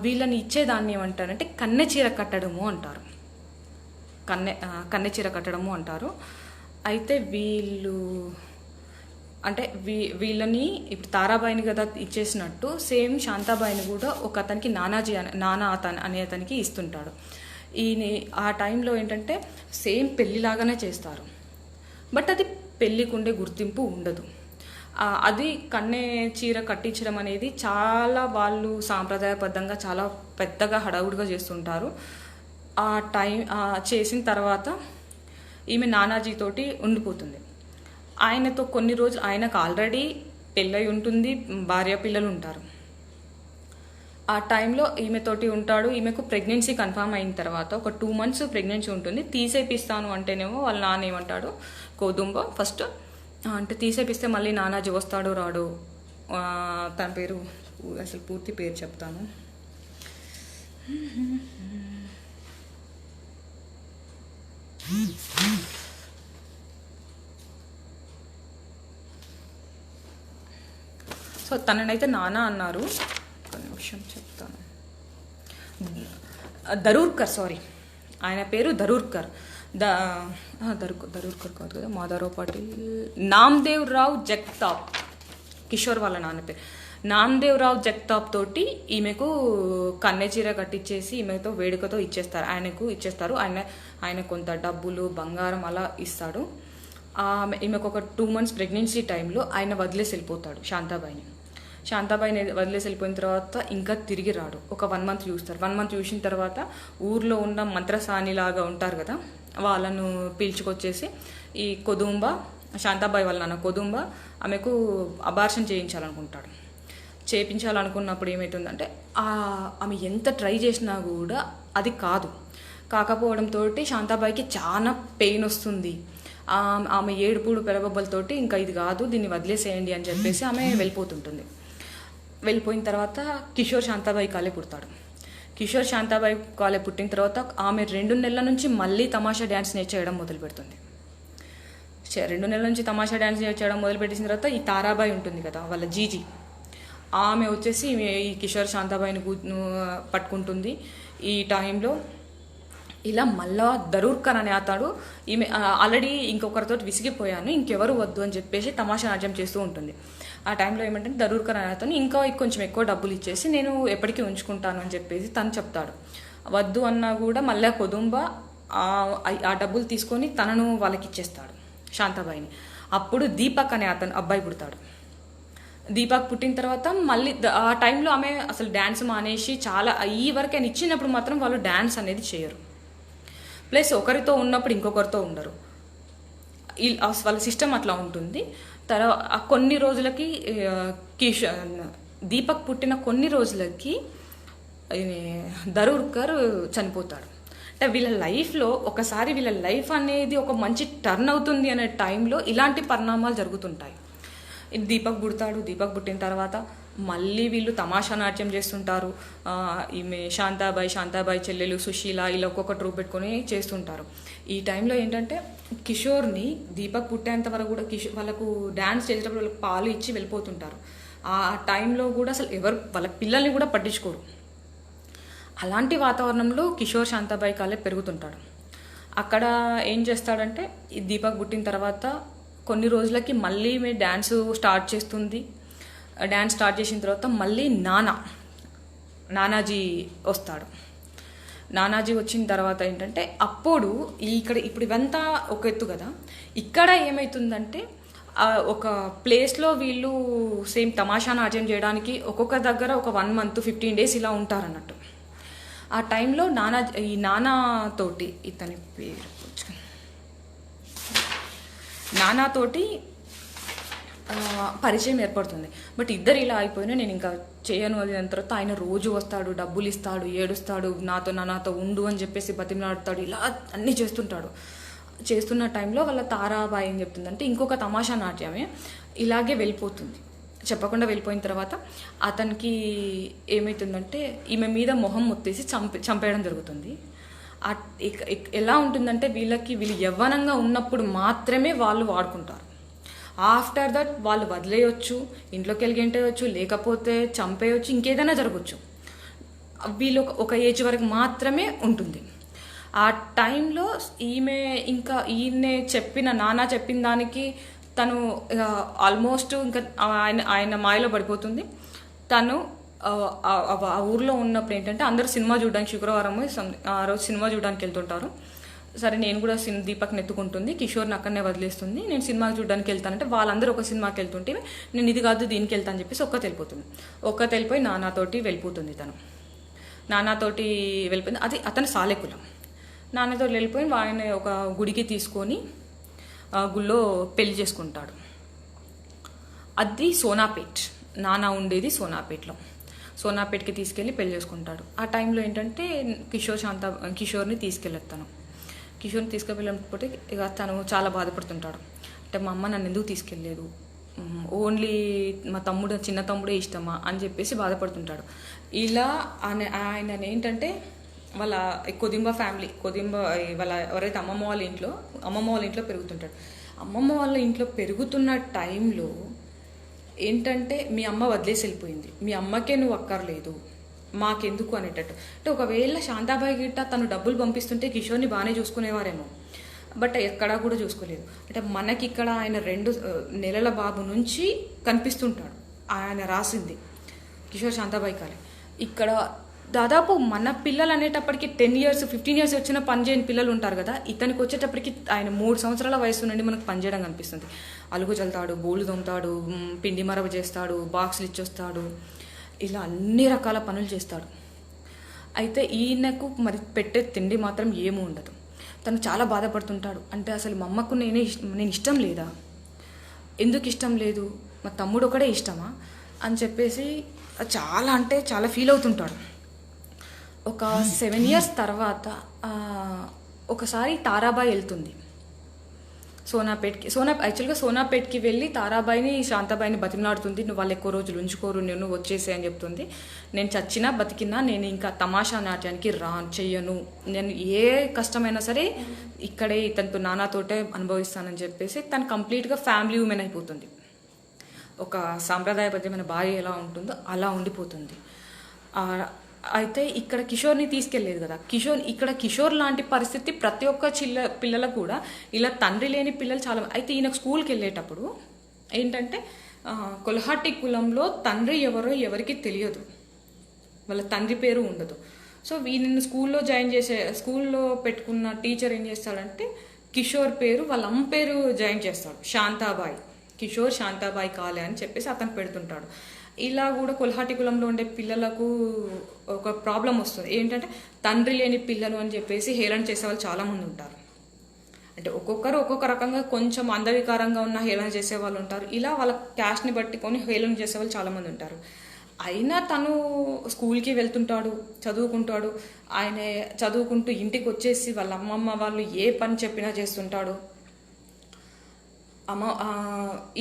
వీళ్ళని ఇచ్చేదాన్ని ఏమంటారంటే కన్నె చీర కట్టడము అంటారు, కన్నె చీర కట్టడము అంటారు. అయితే వీళ్ళని ఇప్పుడు తారాబాయిని కదా ఇచ్చేసినట్టు సేమ్ శాంతాబాయిని కూడా ఒక అతనికి నానా అనే అతనికి ఇస్తుంటాడు. ఆ టైంలో ఏంటంటే సేమ్ పెళ్ళిలాగానే చేస్తారు, బట్ అది పెళ్ళికి ఉండే గుర్తింపు ఉండదు. అది కన్నె చీర కట్టించడం అనేది చాలా వాళ్ళు సాంప్రదాయబద్ధంగా చాలా పెద్దగా హడావుడిగా చేస్తుంటారు. ఆ చేసిన తర్వాత ఈమె నానాజీతోటి ఉండిపోతుంది. ఆయనతో కొన్ని రోజులు ఆయనకు ఆల్రెడీ పెళ్ళై ఉంటుంది, భార్య పిల్లలు ఉంటారు. ఆ టైంలో ఈమెతోటి ఉంటాడు. ఈమెకు ప్రెగ్నెన్సీ కన్ఫర్మ్ అయిన తర్వాత ఒక 2 months ప్రెగ్నెన్సీ ఉంటుంది. తీసేపిస్తాను అంటేనేమో వాళ్ళ నాన్న ఏమంటాడు, కొదుంబ ఫస్ట్ అంటే తీసేపిస్తే మళ్ళీ నానాజీ వస్తాడో రాడో, తన పేరు అసలు పూర్తి పేరు చెప్తాను. సో తననైతే నానా అన్నారు, ఒక నిమిషం చెప్తాను. దరూర్కర్, సారీ ఆయన పేరు దరూర్కర్. దరూర్కర్ కాదు కదా, మాధవరావు పాటిల్, నామదేవ్ రావు జగతాప్, కిషోర్ వాళ్ళ నాన్న పేరు నామదేవ్ రావు జగతాప్ తోటి ఈమెకు కన్నె చీర కట్టించేసి ఈమెతో వేడుకతో ఇచ్చేస్తారు. ఆయన కొంత డబ్బులు బంగారం అలా ఇస్తాడు. ఈమెకు ఒక 2 months ప్రెగ్నెన్సీ టైంలో ఆయన వదిలేసి వెళ్ళిపోతాడు శాంతాబాయిని వదిలేసి వెళ్ళిపోయిన తర్వాత ఇంకా తిరిగి రాడు. ఒక 1 month చూస్తారు. 1 month చూసిన తర్వాత ఊర్లో ఉన్న మంత్రసాని లాగా ఉంటారు కదా, వాళ్ళను పిలుచుకొచ్చేసి ఈ కొదుంబ, శాంతాబాయి వాళ్ళ నాన్న కొదుంబ ఆమెకు అబార్షన్ చేయించాలనుకున్నప్పుడు ఏమవుతుందంటే ఆమె ఎంత ట్రై చేసినా కూడా అది కాకపోవడంతో శాంతాబాయికి చాలా పెయిన్ వస్తుంది. ఆమె ఏడుపుడు పెరబొబ్బలతోటి ఇంకా ఇది కాదు, దీన్ని వదిలేసేయండి అని చెప్పేసి ఆమె వెళ్ళిపోయిన తర్వాత కిషోర్ శాంతాబాయి కాలే పుడతాడు. కిషోర్ శాంతాబాయి కాలే పుట్టిన తర్వాత ఆమె 2 నెలల నుంచి మళ్ళీ తమాషా డ్యాన్స్ చేయడం మొదలు పెడుతుంది. 2 నెలల నుంచి తమాషా డ్యాన్స్ చేయడం మొదలుపెట్టిన తర్వాత ఈ తారాబాయి ఉంటుంది కదా, వాళ్ళ జీజీ, ఆమె వచ్చేసి ఈ కిషోర్ శాంతాబాయిని పట్టుకుంటుంది. ఈ టైంలో ఇలా మళ్ళా దరూర్కర్ అనే అతడు ఈమె ఆల్రెడీ ఇంకొకరితో విసిగిపోయాను, ఇంకెవరు వద్దు అని చెప్పేసి తమాషా నాట్యం చేస్తూ ఉంటుంది. ఆ టైంలో ఏమంటే దరూర్కర్ అనే అతను ఇంకా కొంచెం ఎక్కువ డబ్బులు ఇచ్చేసి నేను ఎప్పటికీ ఉంచుకుంటాను అని చెప్పేసి తను చెప్తాడు. వద్దు అన్నా కూడా మళ్ళీ కొదుంబ ఆ డబ్బులు తీసుకొని తనను వాళ్ళకి ఇచ్చేస్తాడు, శాంతాబాయిని. అప్పుడు దీపక్ అనే అతను అబ్బాయి పుడతాడు. దీపక్ పుట్టిన తర్వాత మళ్ళీ ఆ టైంలో ఆమె అసలు డ్యాన్స్ మానేసి చాలా ఈ వరకు ఆయన ఇచ్చినప్పుడు మాత్రం వాళ్ళు డ్యాన్స్ అనేది చేయరు. ప్లస్ ఒకరితో ఉన్నప్పుడు ఇంకొకరితో ఉండరు. వాళ్ళ సిస్టమ్ అట్లా ఉంటుంది. తర్వాత కొన్ని రోజులకి దీపక్ పుట్టిన కొన్ని రోజులకి దరూర్కర్ చనిపోతాడు. అంటే వీళ్ళ లైఫ్లో ఒకసారి వీళ్ళ లైఫ్ అనేది ఒక మంచి టర్న్ అవుతుంది అనే టైంలో ఇలాంటి పరిణామాలు జరుగుతుంటాయి. దీపక్ పుడతాడు. దీపక్ పుట్టిన తర్వాత మళ్ళీ వీళ్ళు తమాషా నాట్యం చేస్తుంటారు. ఈమె శాంతాబాయి చెల్లెలు సుశీల ఇలా ఒక్కొక్క ట్రూప్ పెట్టుకొని చేస్తుంటారు. ఈ టైంలో ఏంటంటే కిషోర్ని దీపక్ పుట్టేంత వరకు కూడా వాళ్ళకు డ్యాన్స్ చేసేటప్పుడు వాళ్ళకి పాలు ఇచ్చి వెళ్ళిపోతుంటారు. ఆ టైంలో కూడా అసలు ఎవరు వాళ్ళ పిల్లల్ని కూడా పట్టించుకోరు. అలాంటి వాతావరణంలో కిషోర్ శాంతాబాయి కాలే పెరుగుతుంటాడు. అక్కడ ఏం చేస్తాడంటే ఈ దీపక్ పుట్టిన తర్వాత కొన్ని రోజులకి మళ్ళీ మీ డ్యాన్స్ స్టార్ట్ చేస్తుంది. డ్యాన్స్ స్టార్ట్ చేసిన తర్వాత మళ్ళీ నానాజీ వస్తాడు. నానాజీ వచ్చిన తర్వాత ఏంటంటే అప్పుడు ఇప్పుడు ఇవంతా ఒక ఎత్తు కదా. ఇక్కడ ఏమవుతుందంటే ఒక ప్లేస్లో వీళ్ళు సేమ్ తమాషా నాట్యం చేయడానికి ఒక్కొక్క దగ్గర ఒక 1 month 15 days ఇలా ఉంటారన్నట్టు. ఆ టైంలో నానాతోటి ఇతని పేరు నానాతోటి పరిచయం ఏర్పడుతుంది. బట్ ఇద్దరు ఇలా అయిపోయినా నేను ఇంకా చేయను అది. దాని తర్వాత ఆయన రోజు వస్తాడు, డబ్బులు ఇస్తాడు, ఏడుస్తాడు, నాతో ఉండు అని చెప్పేసి బతిమలాడుతాడు. ఇలా అన్నీ చేస్తుంటాడు. చేస్తున్న టైంలో వాళ్ళ తారాబాయి ఏం చెప్తుందంటే ఇంకొక తమాషా నాట్యమే ఇలాగే వెళ్ళిపోతుంది. చెప్పకుండా వెళ్ళిపోయిన తర్వాత అతనికి ఏమవుతుందంటే ఈమె మీద మొహం మొత్తేసి చంపేయడం జరుగుతుంది. ఎలా ఉంటుందంటే వీళ్ళు యవ్వనంగా ఉన్నప్పుడు మాత్రమే వాళ్ళు వాడుకుంటారు. ఆఫ్టర్ దట్ వాళ్ళు వదిలేయచ్చు, ఇంట్లోకి వెళ్ళి గెంటేయచ్చు, లేకపోతే చంపేయచ్చు, ఇంకేదైనా జరగచ్చు. వీళ్ళు ఒక ఏజ్ వరకు మాత్రమే ఉంటుంది. ఆ టైంలో ఈయనే నానా చెప్పిన దానికి తను ఆల్మోస్ట్ ఇంకా ఆయన మాయలో పడిపోతుంది. తను ఆ ఊర్లో ఉన్నప్పుడు ఏంటంటే అందరూ సినిమా చూడడానికి శుక్రవారం ఆ రోజు సినిమా చూడడానికి వెళ్తుంటారు. సరే నేను కూడా దీపక్ని ఎత్తుకుంటుంది, కిషోర్ని అక్కడనే వదిలేస్తుంది, నేను సినిమాకి చూడడానికి వెళ్తానంటే వాళ్ళందరూ ఒక సినిమాకి వెళ్తుంటే నేను ఇది కాదు దీనికి వెళ్తాను అని చెప్పేసి ఒక్కతే వెళ్ళిపోయి నానాతోటి వెళ్ళిపోతుంది. నానాతోటి వెళ్ళిపోయింది. అది అతను సాలెకులం. నాన్నతో వెళ్ళిపోయి ఆయన ఒక గుడికి తీసుకొని గుళ్ళో పెళ్లి చేసుకుంటాడు. అది సోనాపేట్. నానా ఉండేది సోనాపేట్కి తీసుకెళ్ళి పెళ్లి చేసుకుంటాడు. ఆ టైంలో ఏంటంటే కిషోర్ని తీసుకెళ్ళేస్తాను. కిషోర్ని తీసుకెళ్ళకపోతే ఇక తను చాలా బాధపడుతుంటాడు. అంటే మా అమ్మ నన్ను ఎందుకు తీసుకెళ్ళలేదు, ఓన్లీ మా చిన్న తమ్ముడే ఇష్టమా అని చెప్పేసి బాధపడుతుంటాడు. ఇలా ఆయన ఏంటంటే వాళ్ళ కొదింబ ఫ్యామిలీ వాళ్ళ ఎవరైతే అమ్మమ్మ వాళ్ళ ఇంట్లో పెరుగుతుంటాడు. అమ్మమ్మ వాళ్ళ ఇంట్లో పెరుగుతున్న టైంలో ఏంటంటే మీ అమ్మ వదిలేసి వెళ్ళిపోయింది, మీ అమ్మకే నువ్వు అక్కర్లేదు, మాకెందుకు అనేటట్టు. అంటే ఒకవేళ శాంతాబాయి గిట్ట తను డబ్బులు పంపిస్తుంటే కిషోర్ని బాగానే చూసుకునేవారేమో, బట్ ఎక్కడా కూడా చూసుకోలేదు. అంటే మనకి ఇక్కడ ఆయన 2 నెలల బాబు నుంచి కనిపిస్తుంటాడు. ఆయన రాసింది కిషోర్ శాంతాబాయి కాలే. ఇక్కడ దాదాపు మన పిల్లలు అనేటప్పటికి 10 years 15 years వచ్చిన పని చేయని పిల్లలు ఉంటారు కదా. ఇతనికి వచ్చేటప్పటికి ఆయన 3 సంవత్సరాల వయసు నుండి మనకు పనిచేయడం కనిపిస్తుంది. అలుగు చల్లుతాడు, బోళ్ళు తోముతాడు, పిండి మరవ చేస్తాడు, బాక్సులు ఇచ్చొస్తాడు, ఇలా అన్ని రకాల పనులు చేస్తాడు. అయితే ఈయనకు మరి పెట్టే తిండి మాత్రం ఏమీ ఉండదు. తను చాలా బాధపడుతుంటాడు. అంటే అసలు మా అమ్మకు నేను ఇష్టం లేదా, ఎందుకు ఇష్టం లేదు, మా తమ్ముడు ఒకడే ఇష్టమా అని చెప్పేసి చాలా ఫీల్ అవుతుంటాడు. ఒక 7 years తర్వాత ఒకసారి తారాబాయి వెళ్తుంది యాక్చువల్గా సోనాపేట్కి వెళ్ళి తారాబాయిని శాంతాబాయిని బతిమలాడుతుంది. నువ్వు వాళ్ళు ఎక్కువ రోజులు ఉంచుకోరు, నేను వచ్చేసే అని చెప్తుంది. నేను చచ్చినా బతికినా నేను ఇంకా తమాషా నాట్యానికి చెయ్యను, నేను ఏ కష్టమైనా సరే ఇక్కడే తనతో నానాతోటే అనుభవిస్తానని చెప్పేసి తను కంప్లీట్గా ఫ్యామిలీ ఉమెన్ అయిపోతుంది. ఒక సాంప్రదాయబద్ధమైన భార్య ఎలా ఉంటుందో అలా ఉండిపోతుంది. అయితే ఇక్కడ కిషోర్ని తీసుకెళ్ళలేదు కదా. కిషోర్ లాంటి పరిస్థితి ప్రతి ఒక్క పిల్లలకు కూడా, ఇలా తండ్రి లేని పిల్లలు చాలా. అయితే ఈయన స్కూల్కి వెళ్ళేటప్పుడు ఏంటంటే కొల్హాటి కులంలో తండ్రి ఎవరో ఎవరికి తెలియదు, వాళ్ళ తండ్రి పేరు ఉండదు. సో వీళ్ళని స్కూల్లో పెట్టుకున్న టీచర్ ఏం చేస్తాడంటే కిషోర్ పేరు వాళ్ళ అమ్మ పేరు జాయిన్ చేస్తాడు, శాంతాబాయి. కిషోర్ శాంతాబాయి కాలే అని చెప్పేసి అతను పెడుతుంటాడు. ఇలా కూడా కొల్హాటి కులంలో ఉండే పిల్లలకు ఒక ప్రాబ్లం వస్తుంది ఏంటంటే తండ్రి లేని పిల్లలు అని చెప్పేసి హేళన చేసే వాళ్ళు చాలామంది ఉంటారు. అంటే ఒక్కొక్కరు ఒక్కొక్క రకంగా కొంచెం అందవికారంగా ఉన్న హేళన చేసే వాళ్ళు ఉంటారు. ఇలా వాళ్ళ క్యాస్ట్ని బట్టుకొని హేళన చేసే వాళ్ళు చాలామంది ఉంటారు. అయినా తను స్కూల్కి వెళ్తుంటాడు, చదువుకుంటాడు. ఆయన చదువుకుంటూ ఇంటికి వచ్చేసి వాళ్ళ అమ్మమ్మ వాళ్ళు ఏ పని చెప్పినా చేస్తుంటాడు.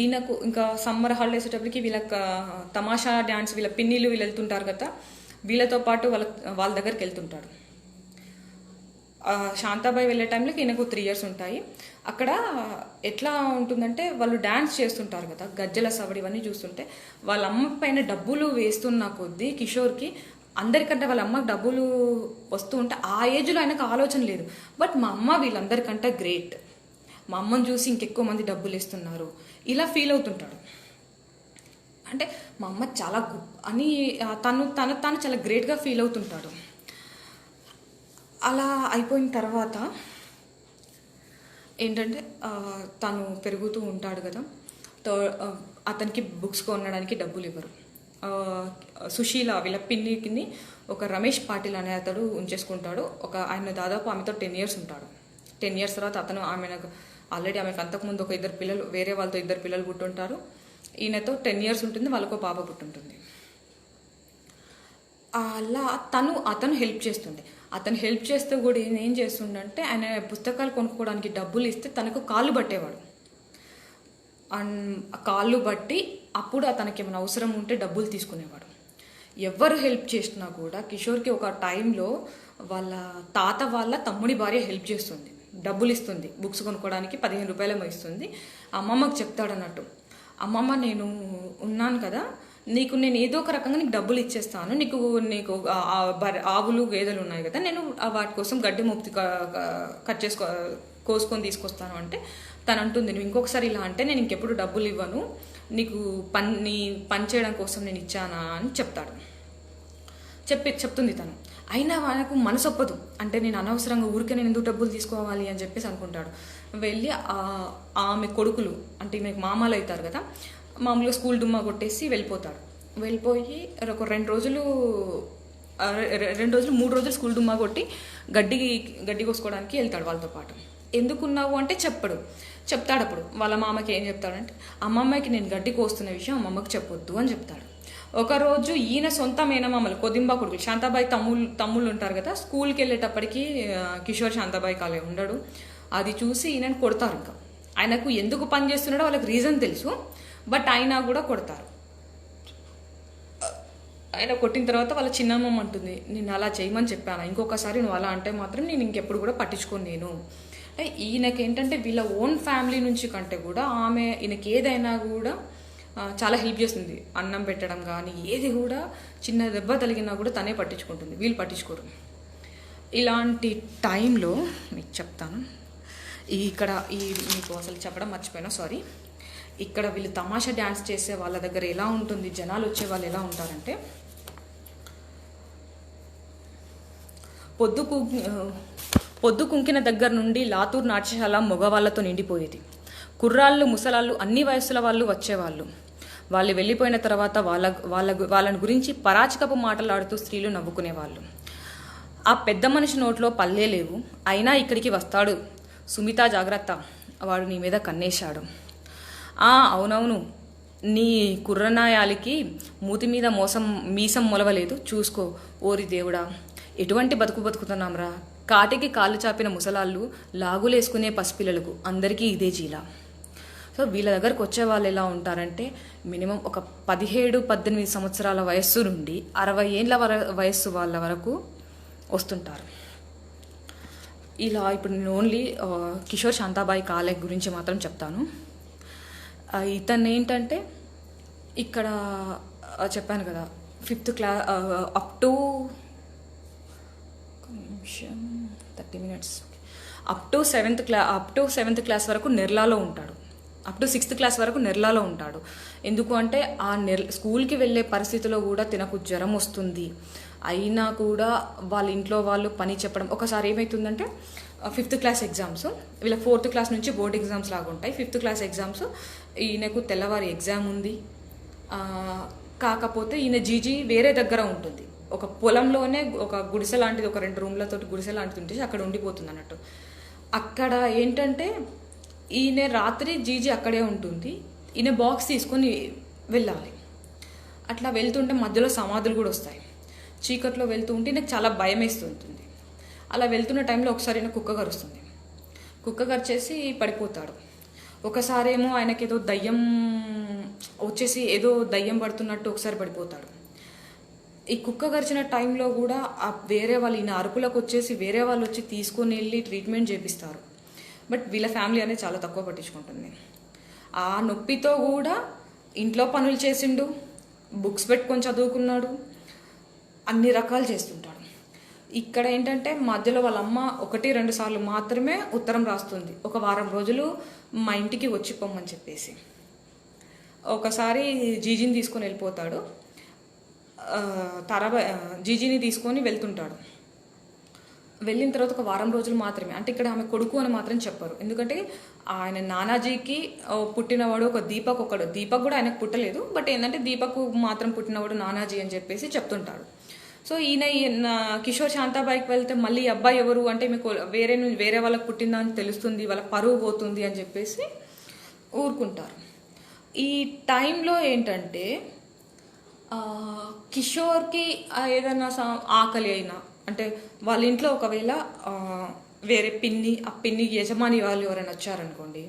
ఈయనకు ఇంకా సమ్మర్ హాలిడేస్ వచ్చేటప్పటికి వీళ్ళకి తమాషా డ్యాన్స్, వీళ్ళ పిన్నిలు వీళ్ళు వెళ్తుంటారు కదా, వీళ్ళతో పాటు వాళ్ళ దగ్గరికి వెళ్తుంటాడు. శాంతాబాయి వెళ్ళే టైంలోకి ఈయనకు 3 years ఉంటాయి. అక్కడ ఎట్లా ఉంటుందంటే వాళ్ళు డ్యాన్స్ చేస్తుంటారు కదా, గజ్జల సవడి ఇవన్నీ చూస్తుంటే వాళ్ళ అమ్మ పైన డబ్బులు వేస్తున్న కొద్దీ కిషోర్కి అందరికంటే వాళ్ళ అమ్మకి డబ్బులు వస్తూ ఉంటే ఆ ఏజ్లో ఆయనకు ఆలోచన లేదు. బట్ మా అమ్మ వీళ్ళందరికంటే గ్రేట్, మా అమ్మని చూసి ఇంకెక్కువ మంది డబ్బులు ఇస్తున్నారు, ఇలా ఫీల్ అవుతుంటాడు. అంటే మా అమ్మ చాలా అని తను చాలా గ్రేట్గా ఫీల్ అవుతుంటాడు. అలా అయిపోయిన తర్వాత ఏంటంటే తను పెరుగుతూ ఉంటాడు కదా, అతనికి బుక్స్ కొనడానికి డబ్బులు ఇవ్వరు. సుశీల వీళ్ళ పిన్నికి ఒక రమేష్ పాటిల్ అనే అతడు ఉంచేసుకుంటాడు. ఆయన దాదాపు ఆమెతో 10 years ఉంటాడు. 10 years తర్వాత అతను ఆల్రెడీ ఆమెకు అంతకుముందు ఒక 2 పిల్లలు, వేరే వాళ్ళతో 2 పిల్లలు పుట్టుంటారు. ఈయనతో 10 years ఉంటుంది, వాళ్ళకు పాప పుట్టుంటుంది. అలా అతను హెల్ప్ చేస్తుండే. అతను హెల్ప్ చేస్తూ కూడా ఏం చేస్తుండంటే ఆయన పుస్తకాలు కొనుక్కోవడానికి డబ్బులు ఇస్తే తనకు కాళ్ళు పట్టేవాడు. కాళ్ళు బట్టి అప్పుడు అతనికి ఏమైనా అవసరం ఉంటే డబ్బులు తీసుకునేవాడు. ఎవరు హెల్ప్ చేసినా కూడా కిషోర్కి ఒక టైంలో వాళ్ళ తాత వాళ్ళ తమ్ముడి భార్య హెల్ప్ చేస్తుంది, డబ్బులు ఇస్తుంది, బుక్స్ కొనుక్కోవడానికి 15 రూపాయలేమో ఇస్తుంది. అమ్మమ్మకు చెప్తాడన్నట్టు, అమ్మమ్మ నేను ఉన్నాను కదా, నేను ఏదో ఒక రకంగా నీకు డబ్బులు ఇచ్చేస్తాను, నీకు ఆవులు గేదెలు ఉన్నాయి కదా, నేను వాటి కోసం గడ్డి ముప్తి కోసుకొని తీసుకొస్తాను అంటే తను అంటుంది, నువ్వు ఇంకొకసారి ఇలా అంటే నేను ఇంకెప్పుడు డబ్బులు ఇవ్వను, నీకు పని చేయడం కోసం నేను ఇచ్చానా అని చెప్తుంది తను. అయినా వాళ్ళకు మనసు ఒప్పదు. అంటే నేను అనవసరంగా ఊరికే నేను ఎందుకు డబ్బులు తీసుకోవాలి అని చెప్పేసి అనుకుంటాడు. వెళ్ళి ఆమె కొడుకులు అంటే మీకు మామలు అవుతారు కదా, మామూలుగా స్కూల్ డుమ్మా కొట్టేసి వెళ్ళిపోయి ఒక 2 రోజులు 3 రోజులు స్కూల్ డుమ్మా కొట్టి గడ్డి కోసుకోవడానికి వెళ్తాడు వాళ్ళతో పాటు. ఎందుకున్నావు అంటే చెప్తాడు. అప్పుడు వాళ్ళ మామకి ఏం చెప్తాడంటే అమ్మమ్మకి నేను గడ్డి కోస్తున్న విషయం అమ్మమ్మకి చెప్పొద్దు అని చెప్తాడు. ఒకరోజు ఈయన సొంత మేనమామలు కొదింబా కొడుకులు శాంతాబాయి తమ్ముళ్ళు ఉంటారు కదా, స్కూల్కి వెళ్ళేటప్పటికి కిషోర్ శాంతాబాయి కాలే ఉండడు. అది చూసి ఈయనని కొడతారు. ఇంకా ఆయనకు ఎందుకు పని చేస్తున్నాడో వాళ్ళకి రీజన్ తెలుసు, బట్ అయినా కూడా కొడతారు. ఆయన కొట్టిన తర్వాత వాళ్ళ చిన్నమ్మ అంటుంది, నేను అలా చేయమని చెప్పాను, ఇంకొకసారి నువ్వు అలా అంటే మాత్రం నేను ఇంకెప్పుడు కూడా పట్టించుకోను నేను. అంటే ఈయనకి ఏంటంటే వీళ్ళ ఓన్ ఫ్యామిలీ నుంచి కంటే కూడా ఈయనకి ఏదైనా కూడా చాలా హెల్ప్ చేస్తుంది. అన్నం పెట్టడం కానీ ఏది కూడా చిన్న దెబ్బ తగిలినా కూడా తనే పట్టించుకుంటుంది, వీళ్ళు పట్టించుకోరు. ఇలాంటి టైంలో మీకు చెప్తాను, మీకు అసలు చెప్పడం మర్చిపోయినా, సారీ. ఇక్కడ వీళ్ళు తమాషా డ్యాన్స్ చేసే వాళ్ళ దగ్గర ఎలా ఉంటుంది, జనాలు వచ్చే వాళ్ళు ఎలా ఉంటారంటే పొద్దు కుంకిన దగ్గర నుండి లాతూర్ నాట్యశాల మగవాళ్ళతో నిండిపోయేది. కుర్రాళ్ళు ముసలాళ్ళు అన్ని వయస్సుల వాళ్ళు వచ్చేవాళ్ళు. వాళ్ళు వెళ్ళిపోయిన తర్వాత వాళ్ళని గురించి పరాచికపు మాటలాడుతూ స్త్రీలు నవ్వుకునేవాళ్ళు. ఆ పెద్ద మనిషి నోట్లో పల్లే లేవు, అయినా ఇక్కడికి వస్తాడు సుమిత, జాగ్రత్త, వాడు నీ మీద కన్నేశాడు. అవునవును, నీ కుర్రనాయాలికి మూతి మీద మీసం మొలవలేదు, చూసుకో. ఓరి దేవుడా, ఎటువంటి బతుకుతున్నాంరా, కాటికి కాళ్ళు చాపిన ముసలాళ్ళు, లాగులేసుకునే పసిపిల్లలకు అందరికీ ఇదే జీలా. సో వీళ్ళ దగ్గరకు వచ్చే వాళ్ళు ఎలా ఉంటారంటే మినిమం ఒక 17-18 సంవత్సరాల వయస్సు నుండి 60 ఏళ్ళ వయస్సు వాళ్ళ వరకు వస్తుంటారు. ఇలా ఇప్పుడు నేను ఓన్లీ కిషోర్ శాంతాబాయి కాలే గురించి మాత్రం చెప్తాను. ఇతను ఏంటంటే ఇక్కడ చెప్పాను కదా 5th class up to 30 minutes up to seventh class వరకు నెర్లాలో ఉంటాడు. అప్ టు 6th క్లాస్ వరకు నెర్లాలో ఉంటాడు. ఎందుకు అంటే ఆ స్కూల్కి వెళ్ళే పరిస్థితిలో కూడా తినకు జ్వరం వస్తుంది. అయినా కూడా వాళ్ళ ఇంట్లో వాళ్ళు పని చెప్పడం. ఒకసారి ఏమవుతుందంటే 5th క్లాస్ ఎగ్జామ్స్, వీళ్ళ 4th క్లాస్ నుంచి బోర్డ్ ఎగ్జామ్స్ లాగా ఉంటాయి. 5th క్లాస్ ఎగ్జామ్స్, ఈయనకు తెల్లవారి ఎగ్జామ్ ఉంది. కాకపోతే ఈయన జీజీ వేరే దగ్గర ఉంటుంది. ఒక పొలంలోనే ఒక గుడిసె లాంటిది, ఒక 2 రూమ్లతో గుడిసె లాంటిది ఉంటే అక్కడ ఉండిపోతుంది అన్నట్టు. అక్కడ ఏంటంటే ఈయన రాత్రి జీజీ అక్కడే ఉంటుంది. ఈయన బాక్స్ తీసుకొని వెళ్ళాలి. అట్లా వెళ్తుంటే మధ్యలో సమాధులు కూడా వస్తాయి. చీకట్లో వెళ్తూ ఉంటే నాకు చాలా భయం వేస్తుంటుంది. అలా వెళ్తున్న టైంలో ఒకసారి ఆయన కుక్క కరుస్తుంది. కుక్క కరిచేసి పడిపోతాడు. ఒకసారి ఏమో ఆయనకి ఏదో దయ్యం వచ్చేసి ఏదో దయ్యం పడుతున్నట్టు ఒకసారి పడిపోతాడు. ఈ కుక్క కరిచిన టైంలో కూడా వేరే వాళ్ళు ఈయన అరుపులకు వచ్చేసి వేరే వాళ్ళు వచ్చి తీసుకొని వెళ్ళి ట్రీట్మెంట్ చేపిస్తారు. బట్ వీళ్ళ ఫ్యామిలీ అనేది చాలా తక్కువ పట్టించుకుంటుంది. ఆ నొప్పితో కూడా ఇంట్లో పనులు చేసిండు, బుక్స్ పెట్టుకొని చదువుకున్నాడు, అన్ని రకాలు చేస్తుంటాడు. ఇక్కడ ఏంటంటే మధ్యలో వాళ్ళ అమ్మ 1-2 సార్లు మాత్రమే ఉత్తరం రాస్తుంది, ఒక వారం రోజులు మా ఇంటికి వచ్చి పొమ్మని చెప్పేసి. ఒకసారి జీజీని తీసుకొని వెళ్ళిపోతాడు. జీజీని తీసుకొని వెళ్తుంటాడు. వెళ్ళిన తర్వాత ఒక వారం రోజులు మాత్రమే, అంటే ఇక్కడ ఆమె కొడుకు అని మాత్రం చెప్పరు. ఎందుకంటే ఆయన నానాజీకి పుట్టినవాడు ఒక దీపక్ ఒకడు. దీపక్ కూడా ఆయనకు పుట్టలేదు, బట్ ఏంటంటే దీపక్ మాత్రం పుట్టినవాడు నానాజీ అని చెప్పేసి చెప్తుంటాడు. సో ఈయన కిషోర్ శాంతాబాయికి వెళ్తే మళ్ళీ అబ్బాయి ఎవరు అంటే మీకు వేరే వాళ్ళకి పుట్టిందా అని తెలుస్తుంది, వాళ్ళ పరువు పోతుంది అని చెప్పేసి ఊరుకుంటారు. ఈ టైంలో ఏంటంటే కిషోర్కి ఏదైనా ఆకలి అయినా, అంటే వాళ్ళ ఇంట్లో ఒకవేళ వేరే ఆ పిన్ని యజమాని వాళ్ళు ఎవరైనా వచ్చారనుకోండి,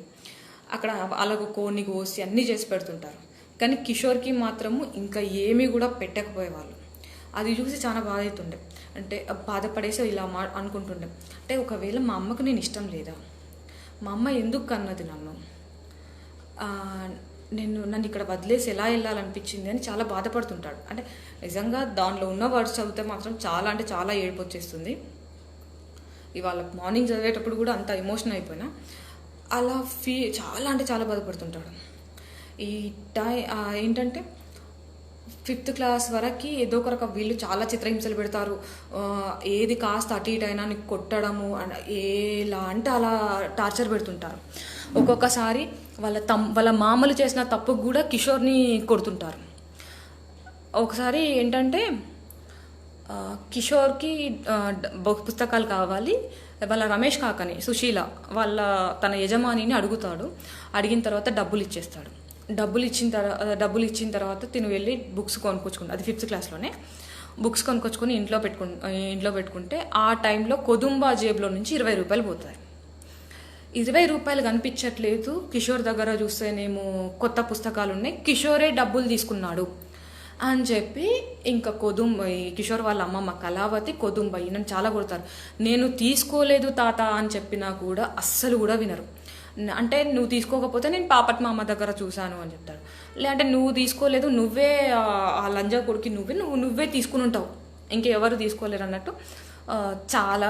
అక్కడ వాళ్ళకు కోని కోసి అన్నీ చేసి పెడుతుంటారు. కానీ కిషోర్కి మాత్రము ఇంకా ఏమీ కూడా పెట్టకపోయేవాళ్ళు. అది చూసి చాలా బాధ అవుతుండే. అంటే బాధపడేసి ఇలా అనుకుంటుండే, అంటే ఒకవేళ మా అమ్మకు నేను ఇష్టం లేదా, మా అమ్మ ఎందుకు కన్నది నన్ను ఇక్కడ వదిలేసి ఎలా వెళ్ళాలనిపించింది అని చాలా బాధపడుతుంటాడు. అంటే నిజంగా దానిలో ఉన్న వర్డ్స్ చదివితే మాత్రం చాలా అంటే చాలా ఏడుపు వచ్చేస్తుంది. ఇవాళ మార్నింగ్ చదివేటప్పుడు కూడా అంత ఎమోషన్ అయిపోయినా అలా చాలా అంటే చాలా బాధపడుతుంటాడు. ఈ ఏంటంటే 5th క్లాస్ వరకు ఏదో ఒక వీళ్ళు చాలా చిత్రహింసలు పెడతారు. ఏది కాస్త అటు ఇటు అయినా నీకు కొట్టడము, ఎలా అంటే అలా టార్చర్ పెడుతుంటారు. ఒక్కొక్కసారి వాళ్ళ మామలు చేసిన తప్పుకు కూడా కిషోర్ని కొడుతుంటారు. ఒకసారి ఏంటంటే కిషోర్కి పుస్తకాలు కావాలి, వాళ్ళ రమేష్ కాకని సుశీల తన యజమానిని అడుగుతాడు. అడిగిన తర్వాత డబ్బులు ఇచ్చేస్తాడు. డబ్బులు ఇచ్చిన తర్వాత తిను వెళ్ళి బుక్స్ కొనుక్కొచ్చుకుంటాడు. అది 5th క్లాస్లోనే బుక్స్ కొనుక్కొచ్చుకొని ఇంట్లో పెట్టుకుంటే ఆ టైంలో కొదుంబా జేబులో నుంచి 20 రూపాయలు పోతాయి. 20 రూపాయలు కనిపించట్లేదు. కిషోర్ దగ్గర చూస్తేనేమో కొత్త పుస్తకాలు ఉన్నాయి, కిషోరే డబ్బులు తీసుకున్నాడు అని చెప్పి ఇంకా కిషోర్ వాళ్ళ అమ్మమ్మ కళావతి కొదుంబయ్యి నన్ను చాలా కొడతారు. నేను తీసుకోలేదు తాత అని చెప్పినా కూడా అస్సలు కూడా వినరు. అంటే నువ్వు తీసుకోకపోతే నేను పాపట్ మా అమ్మ దగ్గర చూశాను అని చెప్తాడు. లేదంటే నువ్వు తీసుకోలేదు, నువ్వే ఆ లంజా కొడుకి నువ్వే తీసుకుని ఉంటావు, ఇంకెవరు తీసుకోలేరు అన్నట్టు చాలా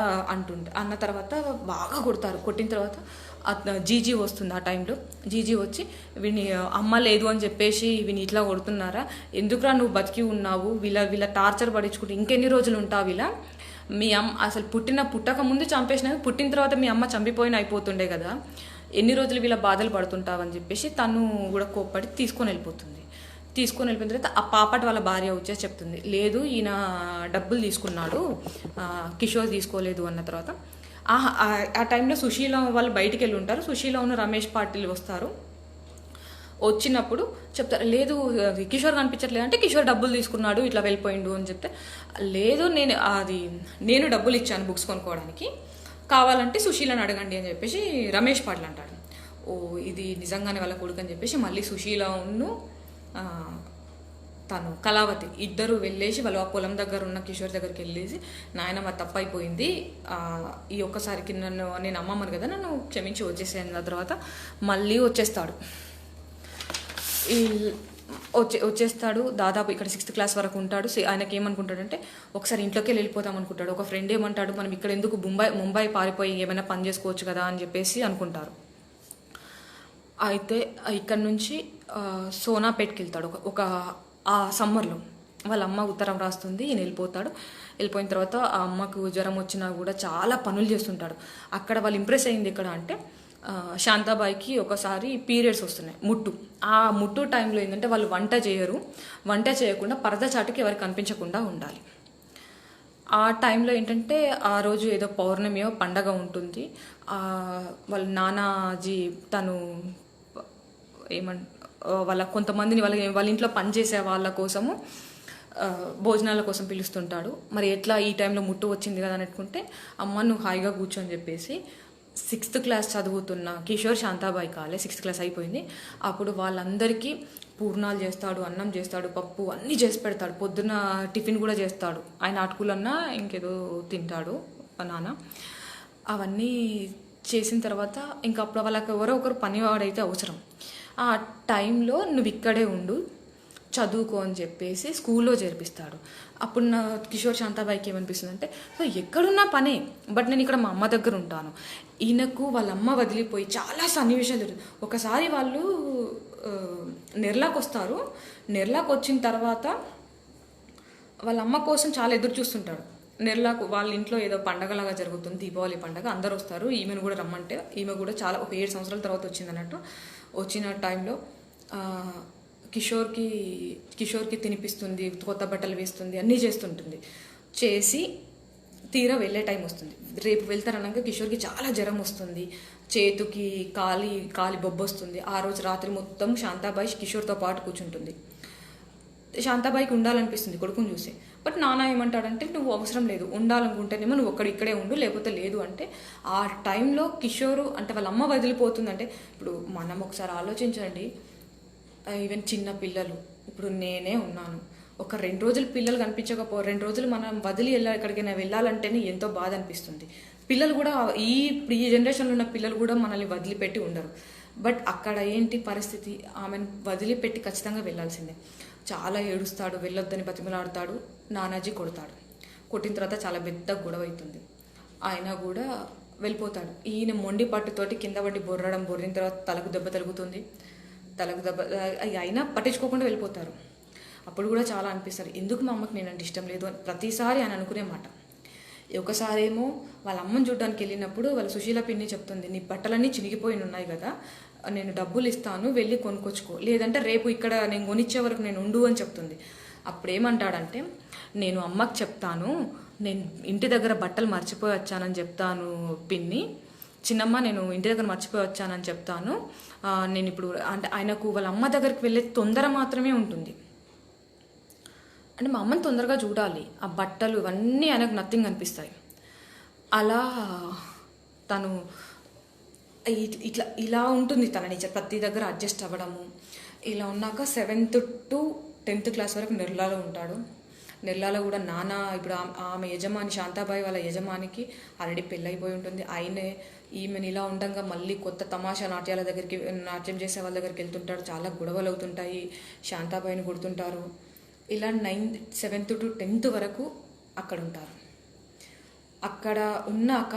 అన్న తర్వాత బాగా కొడతారు. కొట్టిన తర్వాత జీజీ వస్తుంది. ఆ టైంలో జీజీ వచ్చి వీని అమ్మ లేదు అని చెప్పేసి వీని ఇట్లా కొడుతున్నారా, ఎందుకురా నువ్వు బతికి ఉన్నావు, వీళ్ళ టార్చర్ పడించుకుంటే ఇంకెన్ని రోజులు ఉంటావు, ఇలా మీ అమ్మ అసలు పుట్టక ముందు చంపేసినా, పుట్టిన తర్వాత మీ అమ్మ చంపిపోయిన అయిపోతుండే కదా, ఎన్ని రోజులు వీళ్ళ బాధలు పడుతుంటావు అని చెప్పేసి తను కూడా కోప్పడి తీసుకొని వెళ్ళిపోయిన తర్వాత ఆ పాపటి వాళ్ళ భార్య వచ్చేసి చెప్తుంది, లేదు ఈయన డబ్బులు తీసుకున్నాడు, కిషోర్ తీసుకోలేదు అన్న తర్వాత ఆ టైంలో సుశీల వాళ్ళు బయటికి వెళ్ళి ఉంటారు. సుశీల ఉన్న రమేష్ పాటిల్ వస్తారు. వచ్చినప్పుడు చెప్తారు, లేదు కిషోర్ కనిపించట్లేదు అంటే కిషోర్ డబ్బులు తీసుకున్నాడు ఇట్లా వెళ్ళిపోయిండు అని చెప్తే, లేదు నేను డబ్బులు ఇచ్చాను బుక్స్ కొనుక్కోవడానికి, కావాలంటే సుశీలను అడగండి అని చెప్పేసి రమేష్ పాటిల్ అంటాడు. ఇది నిజంగానే వాళ్ళ కొడుకు అని చెప్పేసి మళ్ళీ సుశీలను తను కళావతి ఇద్దరు వెళ్ళేసి వాళ్ళు ఆ పొలం దగ్గర ఉన్న కిషోర్ దగ్గరికి వెళ్ళేసి, నాయన మా తప్పు అయిపోయింది, ఈ ఒక్కసారికి నేను అమ్మమ్మను కదా నన్ను క్షమించి వచ్చేసాను. ఆ తర్వాత మళ్ళీ వచ్చేస్తాడు. వచ్చేస్తాడు. దాదాపు ఇక్కడ 6th క్లాస్ వరకు ఉంటాడు. ఆయనకి ఏమనుకుంటాడంటే ఒకసారి ఇంట్లోకి వెళ్ళిపోతాం అనుకుంటాడు. ఒక ఫ్రెండ్ ఏమంటాడు, మనం ఇక్కడ ఎందుకు ముంబై పారిపోయి ఏమైనా పని చేసుకోవచ్చు కదా అని చెప్పేసి అనుకుంటారు. అయితే ఇక్కడ నుంచి సోనాపేట్కి వెళ్తాడు. ఒక ఆ సమ్మర్లో వాళ్ళ అమ్మ ఉత్తరం రాస్తుంది, ఈయన వెళ్ళిపోతాడు. వెళ్ళిపోయిన తర్వాత ఆ అమ్మకు జ్వరం వచ్చినా కూడా చాలా పనులు చేస్తుంటాడు. అక్కడ వాళ్ళు ఇంప్రెస్ అయింది ఎక్కడ అంటే శాంతాబాయికి ఒకసారి పీరియడ్స్ వస్తున్నాయి, ఆ ముట్టు టైంలో ఏంటంటే వాళ్ళు వంట చేయరు. వంట చేయకుండా పరద చాటుకి ఎవరికి కనిపించకుండా ఉండాలి. ఆ టైంలో ఏంటంటే ఆ రోజు ఏదో పౌర్ణమియో పండగ ఉంటుంది. వాళ్ళ నానాజీ తను వాళ్ళ కొంతమందిని వాళ్ళ ఇంట్లో పనిచేసే వాళ్ళ కోసము భోజనాల కోసం పిలుస్తుంటాడు. మరి ఎట్లా ఈ టైంలో ముట్టు వచ్చింది కదా అని అనుకుంటే, అమ్మ నువ్వు హాయిగా కూర్చొని చెప్పేసి 6th క్లాస్ చదువుతున్న కిషోర్ శాంతాబాయి కాలే 6th క్లాస్ అయిపోయింది. అప్పుడు వాళ్ళందరికీ పూర్ణాలు చేస్తాడు, అన్నం చేస్తాడు, పప్పు అన్నీ చేసి పెడతాడు. పొద్దున్న టిఫిన్ కూడా చేస్తాడు. ఆయన అటుకులన్నా ఇంకేదో తింటాడు నాన్న. అవన్నీ చేసిన తర్వాత ఇంకా అప్పుడు వాళ్ళకి ఎవరో ఒకరు పనివాడైతే అవసరం. ఆ టైంలో నువ్వు ఇక్కడే ఉండు, చదువుకో అని చెప్పేసి స్కూల్లో చేర్పిస్తాడు. అప్పుడు నా కిషోర్ శాంతాబాయికి ఏమనిపిస్తుంది అంటే, సో ఎక్కడున్నా పనే, బట్ నేను ఇక్కడ మా అమ్మ దగ్గర ఉంటాను. ఈయనకు వాళ్ళ అమ్మ వదిలిపోయి చాలా సన్నివేశాలు. ఒకసారి వాళ్ళు నెర్లాకు వస్తారు. నెర్లాకు వచ్చిన తర్వాత వాళ్ళ అమ్మ కోసం చాలా ఎదురు చూస్తుంటాడు. నెర్లాకు వాళ్ళ ఇంట్లో ఏదో పండగలాగా జరుగుతుంది, దీపావళి పండగ, అందరు వస్తారు. ఈమెను కూడా రమ్మంటే ఈమె కూడా చాలా ఒక 7 సంవత్సరాల తర్వాత వచ్చింది అన్నట్టు. వచ్చిన టైంలో కిషోర్కి తినిపిస్తుంది, కొత్త బట్టలు వేస్తుంది, అన్నీ చేస్తుంటుంది. చేసి తీరా వెళ్ళే టైం వస్తుంది. రేపు వెళ్తారన్నాక కిషోర్కి చాలా జ్వరం వస్తుంది, చేతికి కాలి బొబ్బ వస్తుంది. ఆ రోజు రాత్రి మొత్తం శాంతాబాయి కిషోర్తో పాటు కూర్చుంటుంది. శాంతాబాయికి ఉండాలనిపిస్తుంది కొడుకుని చూసి. బట్ నాన్న ఏమంటాడంటే, నువ్వు అవసరం లేదు, ఉండాలనుకుంటేనేమో నువ్వు ఇక్కడే ఉండు, లేకపోతే లేదు అంటే. ఆ టైంలో కిషోరు అంటే వాళ్ళ అమ్మ వదిలిపోతుందంటే, ఇప్పుడు మనం ఒకసారి ఆలోచించండి, ఈవెన్ చిన్న పిల్లలు, ఇప్పుడు నేనే ఉన్నాను, ఒక 2 రోజులు పిల్లలు కనిపించకపో 2 రోజులు మనం వదిలి ఎక్కడికైనా వెళ్ళాలంటేనే ఎంతో బాధ అనిపిస్తుంది. పిల్లలు కూడా ఈ జనరేషన్లో ఉన్న పిల్లలు కూడా మనల్ని వదిలిపెట్టి ఉండరు. బట్ అక్కడ ఏంటి పరిస్థితి, ఆమెను వదిలిపెట్టి ఖచ్చితంగా వెళ్ళాల్సిందే. చాలా ఏడుస్తాడు, వెళ్ళొద్దని బతిమలాడతాడు. నానాజీ కొడతాడు. కొట్టిన తర్వాత చాలా పెద్ద గొడవ అవుతుంది. ఆయన కూడా వెళ్ళిపోతాడు. ఈయన మొండి పట్టుతోటి కింద పడి బొర్రిన తర్వాత తలకు దెబ్బ తగులుతుంది. అయినా పట్టించుకోకుండా వెళ్ళిపోతారు. అప్పుడు కూడా చాలా అనిపిస్తారు, ఎందుకు మా అమ్మకి నేనంటే ఇష్టం లేదు అని ప్రతిసారి ఆయన అనుకునే మాట. ఒకసారి ఏమో వాళ్ళ అమ్మని చూడడానికి వెళ్ళినప్పుడు వాళ్ళ సుశీల పిన్ని చెప్తుంది, నీ బట్టలన్నీ చినిగిపోయి ఉన్నాయి కదా, నేను డబ్బులు ఇస్తాను, వెళ్ళి కొనుక్కొచ్చుకో, లేదంటే రేపు ఇక్కడ నేను కొనిచ్చే వరకు నేను ఉండు అని చెప్తుంది. అప్పుడు ఏమంటాడంటే, నేను అమ్మకి చెప్తాను, నేను ఇంటి దగ్గర బట్టలు మర్చిపోయి వచ్చానని చెప్తాను పిన్ని, చిన్నమ్మ నేను ఇంటి దగ్గర మర్చిపోయి వచ్చానని చెప్తాను. నేను ఇప్పుడు అంటే ఆయనకు వాళ్ళ అమ్మ దగ్గరికి వెళ్ళే తొందర మాత్రమే ఉంటుంది. అంటే మా అమ్మని తొందరగా చూడాలి, ఆ బట్టలు ఇవన్నీ ఆయనకు నథింగ్ అనిపిస్తాయి. అలా తను ఇలా ఉంటుంది తన నేచర్, ప్రతి దగ్గర అడ్జస్ట్ అవ్వడము. ఇలా ఉన్నాక 7th to 10th క్లాస్ వరకు నెర్లాలో ఉంటాడు. నెర్లాలో కూడా నాన్న ఇప్పుడు ఆమె యజమాని శాంతాబాయి వాళ్ళ యజమానికి ఆల్రెడీ పెళ్ళైపోయి ఉంటుంది. ఈమెను ఇలా ఉండగా మళ్ళీ కొత్త తమాషా నాట్యం చేసే వాళ్ళ దగ్గరికి వెళ్తుంటాడు. చాలా గొడవలు అవుతుంటాయి, శాంతాబాయిని కొడుతుంటారు. ఇలా 7th to 10th వరకు అక్కడ ఉంటారు. అక్కడ ఉన్నాక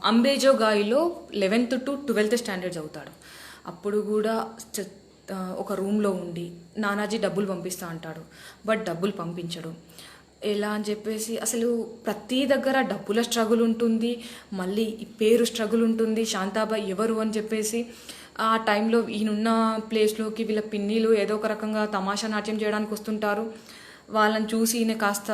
అంబేజోగాయిలో 11th to 12th స్టాండర్డ్స్ అవుతాడు. అప్పుడు కూడా ఒక రూమ్లో ఉండి నానాజీ డబ్బులు పంపిస్తా అంటాడు, బట్ డబ్బులు పంపించడు. ఎలా అని చెప్పేసి అసలు ప్రతి దగ్గర డబ్బుల స్ట్రగుల్ ఉంటుంది, మళ్ళీ పేరు స్ట్రగుల్ ఉంటుంది. శాంతాబాయి ఎవరు అని చెప్పేసి ఆ టైంలో ఈయనున్న ప్లేస్లోకి వీళ్ళ పిన్నిలు ఏదో ఒక రకంగా తమాషా నాట్యం చేయడానికి వస్తుంటారు. వాళ్ళని చూసి ఈయన కాస్త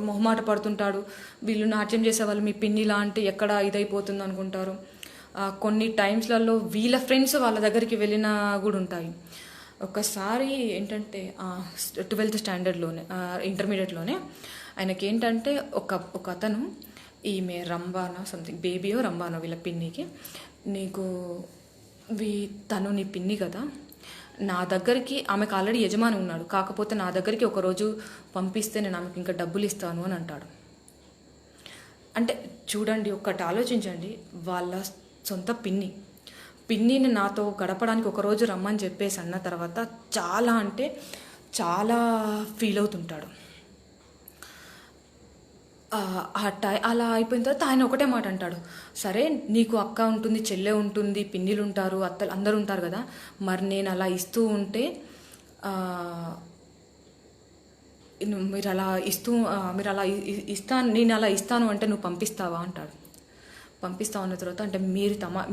మొహమాట పడుతుంటాడు. వీళ్ళు నాట్యం చేసేవాళ్ళు మీ పిన్ని లాంటి ఎక్కడ ఇదైపోతుంది అనుకుంటారు. కొన్ని టైమ్స్లలో వీళ్ళ ఫ్రెండ్స్ వాళ్ళ దగ్గరికి వెళ్ళినా కూడా ఉంటాయి. ఒకసారి ఏంటంటే 12th స్టాండర్డ్లోనే ఇంటర్మీడియట్లోనే ఆయనకి ఏంటంటే ఒక అతను, ఈమె రంబానా సంథింగ్ బేబీయో రంబానో వీళ్ళ పిన్నికి, తను నీ పిన్ని కదా, నా దగ్గరికి ఆమెకు ఆల్రెడీ యజమాని ఉన్నాడు, కాకపోతే నా దగ్గరికి ఒకరోజు పంపిస్తే నేను ఆమెకు ఇంకా డబ్బులు ఇస్తాను అని అంటాడు. అంటే చూడండి, ఒక్కటి ఆలోచించండి, వాళ్ళ సొంత పిన్నిని నాతో గడపడానికి ఒకరోజు రమ్మని చెప్పేసి అన్న తర్వాత చాలా అంటే చాలా ఫీల్ అవుతుంటాడు. అలా అయిపోయిన తర్వాత ఆయన ఒకటే మాట అంటాడు, సరే నీకు అక్క ఉంటుంది, చెల్లె ఉంటుంది, పిన్నిలు ఉంటారు, అత్తలు అందరూ ఉంటారు కదా, మరి నేను అలా ఇస్తూ ఉంటే మీరు అలా ఇస్తాను, నేను అలా ఇస్తాను అంటే నువ్వు పంపిస్తావా అంటాడు. పంపిస్తావు అన్న తర్వాత అంటే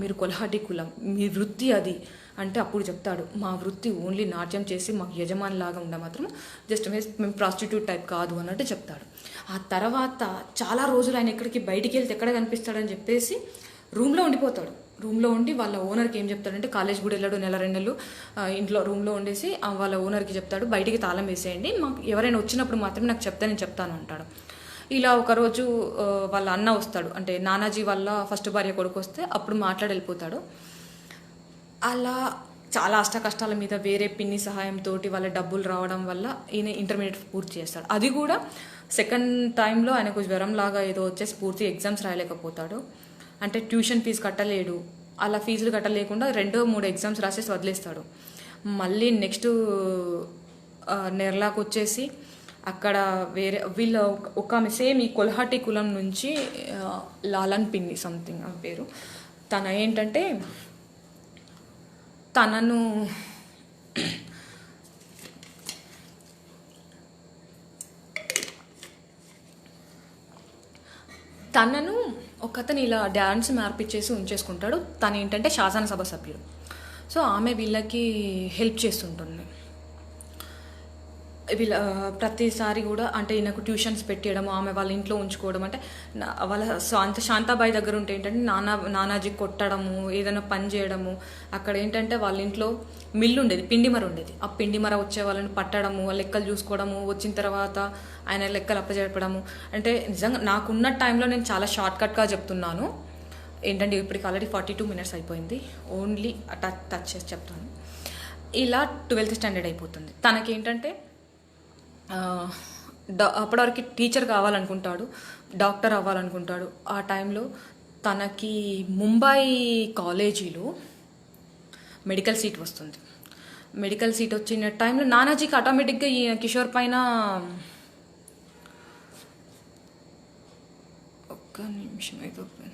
మీరు కొల్హాటి కులం, మీ వృత్తి అది అంటే అప్పుడు చెప్తాడు, మా వృత్తి ఓన్లీ నాట్యం చేసి మాకు యజమానిలాగా ఉండే మాత్రం జస్ట్ మేము ప్రాస్టిట్యూట్ టైప్ కాదు అన్నట్టు చెప్తాడు. ఆ తర్వాత చాలా రోజులు ఆయన బయటికి వెళ్తే ఎక్కడ కనిపిస్తాడని చెప్పేసి రూమ్లో ఉండిపోతాడు. రూమ్లో ఉండి వాళ్ళ ఓనర్కి ఏం చెప్తాడంటే, కాలేజ్ కూడా వెళ్ళాడు, 1-2 నెలలు ఇంట్లో రూమ్లో ఉండేసి వాళ్ళ ఓనర్కి చెప్తాడు, బయటికి తాళం వేసేయండి, మాకు ఎవరైనా వచ్చినప్పుడు మాత్రమే నాకు నేను చెప్తాను అంటాడు. ఇలా ఒకరోజు వాళ్ళ అన్న వస్తాడు, అంటే నానాజీ వాళ్ళ ఫస్ట్ భార్య కొడుకు వస్తే అప్పుడు మాట్లాడి వెళ్ళిపోతాడు. అలా చాలా కష్టాల మీద వేరే పిన్ని సహాయంతో వాళ్ళ డబ్బులు రావడం వల్ల ఈయన ఇంటర్మీడియట్ పూర్తి చేస్తాడు. అది కూడా సెకండ్ టైంలో ఆయనకు జ్వరం లాగా ఏదో వచ్చేసి పూర్తి ఎగ్జామ్స్ రాయలేకపోతాడు. అంటే ట్యూషన్ ఫీజు కట్టలేడు, అలా ఫీజులు కట్టలేకుండా 2-3 ఎగ్జామ్స్ రాసేసి వదిలేస్తాడు. మళ్ళీ నెక్స్ట్ నెర్లాకు వచ్చేసి అక్కడ వేరే వీళ్ళ ఒక ఆమె సేమ్ ఈ కొల్హాటి కులం నుంచి లాలన్ పిన్ని సంథింగ్ ఆ పేరు, తన ఏంటంటే తనను ఒకతను ఇలా డ్యాన్స్ మార్పిచ్చేసి ఉంచేసుకుంటాడు. తను ఏంటంటే శాసనసభ సభ్యుడు. సో ఆమె వీళ్ళకి హెల్ప్ చేస్తుంటుంది. వీళ్ళ ప్రతిసారి కూడా అంటే ఈయనకు ట్యూషన్స్ పెట్టేయడము, ఆమె వాళ్ళ ఇంట్లో ఉంచుకోవడం, అంటే వాళ్ళ శాంతాబాయి దగ్గర ఉంటే ఏంటంటే నానాజీ కొట్టడము, ఏదైనా పని చేయడము. అక్కడ ఏంటంటే వాళ్ళ ఇంట్లో మిల్లు ఉండేది, పిండిమర ఉండేది. ఆ పిండిమర వచ్చే వాళ్ళని పట్టడము, లెక్కలు చూసుకోవడము, వచ్చిన తర్వాత ఆయన లెక్కలు అప్పచెప్పడము. అంటే నిజంగా నాకున్న టైంలో నేను చాలా షార్ట్కట్గా చెప్తున్నాను. ఏంటంటే ఇప్పటికి ఆల్రెడీ 42 minutes అయిపోయింది. ఓన్లీ టచ్ చేసి చెప్తాను. ఇలా 12th standard అయిపోతుంది. తనకేంటంటే అప్పటివరకు టీచర్ కావాలనుకుంటాడు, డాక్టర్ అవ్వాలనుకుంటాడు. ఆ టైంలో తనకి ముంబై కాలేజీలో మెడికల్ సీట్ వస్తుంది. మెడికల్ సీట్ వచ్చిన టైంలో నానాజీకి ఆటోమేటిక్గా ఈ కిషోర్ పైన ఒక్క నిమిషం అయిపోయింది.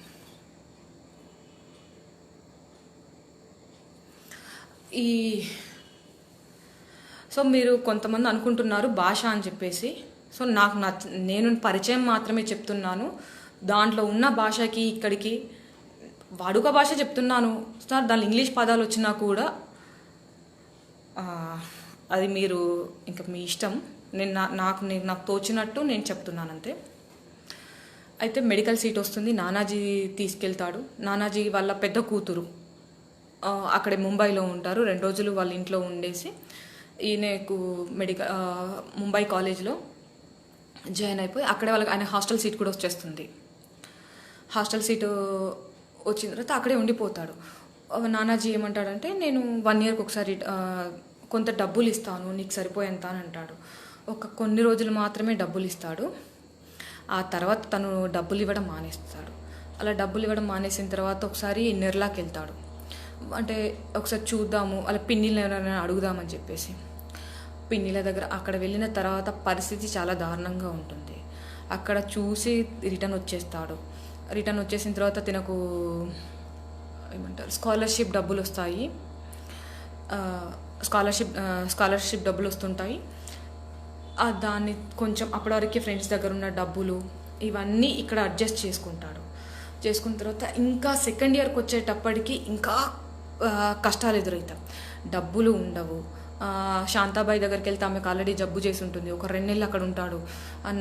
సో మీరు కొంతమంది అనుకుంటున్నారు భాష అని చెప్పేసి. సో నేను పరిచయం మాత్రమే చెప్తున్నాను. దాంట్లో ఉన్న భాషకి ఇక్కడికి వాడుక భాష చెప్తున్నాను సార్. దాని ఇంగ్లీష్ పదాలు వచ్చినా కూడా అది మీరు ఇంకా మీ ఇష్టం. నాకు తోచినట్టు నేను చెప్తున్నాను అంతే. అయితే మెడికల్ సీట్ వస్తుంది, నానాజీ తీసుకెళ్తాడు. నానాజీ వాళ్ళ పెద్ద కూతురు అక్కడే ముంబైలో ఉంటారు. 2 రోజులు వాళ్ళ ఇంట్లో ఉండేసి ఈయనకు ముంబై కాలేజ్లో జాయిన్ అయిపోయి అక్కడే వాళ్ళకి ఆయన హాస్టల్ సీట్ కూడా వచ్చేస్తుంది. హాస్టల్ సీటు వచ్చిన తర్వాత అక్కడే ఉండిపోతాడు. నానాజీ ఏమంటాడంటే, నేను 1 yearకి ఒకసారి కొంత డబ్బులు ఇస్తాను, నీకు సరిపోయేంత అని అంటాడు. కొన్ని రోజులు మాత్రమే డబ్బులు ఇస్తాడు. ఆ తర్వాత తను డబ్బులు ఇవ్వడం మానేస్తాడు. అలా డబ్బులు ఇవ్వడం మానేసిన తర్వాత ఒకసారి నెర్లాకి వెళ్తాడు. అంటే ఒకసారి చూద్దాము, అలా పిన్నిలు ఎవరైనా అడుగుదామని చెప్పేసి పిన్నిల దగ్గర అక్కడ వెళ్ళిన తర్వాత పరిస్థితి చాలా దారుణంగా ఉంటుంది. అక్కడ చూసి రిటర్న్ వచ్చేస్తాడు. రిటర్న్ వచ్చేసిన తర్వాత తినకు ఏమంటారు స్కాలర్షిప్ డబ్బులు వస్తాయి. స్కాలర్షిప్ డబ్బులు వస్తుంటాయి. దాన్ని కొంచెం అప్పటివరకు ఫ్రెండ్స్ దగ్గర ఉన్న డబ్బులు ఇవన్నీ ఇక్కడ అడ్జస్ట్ చేసుకున్న తర్వాత ఇంకా సెకండ్ ఇయర్కి వచ్చేటప్పటికి ఇంకా కష్టాలు ఎదురవుతాయి. డబ్బులు ఉండవు. శాంతాబాయి దగ్గరికి వెళ్తే ఆమెకు ఆల్రెడీ జబ్బు చేసి ఉంటుంది. ఒక 2 నెలలు అక్కడ ఉంటాడు.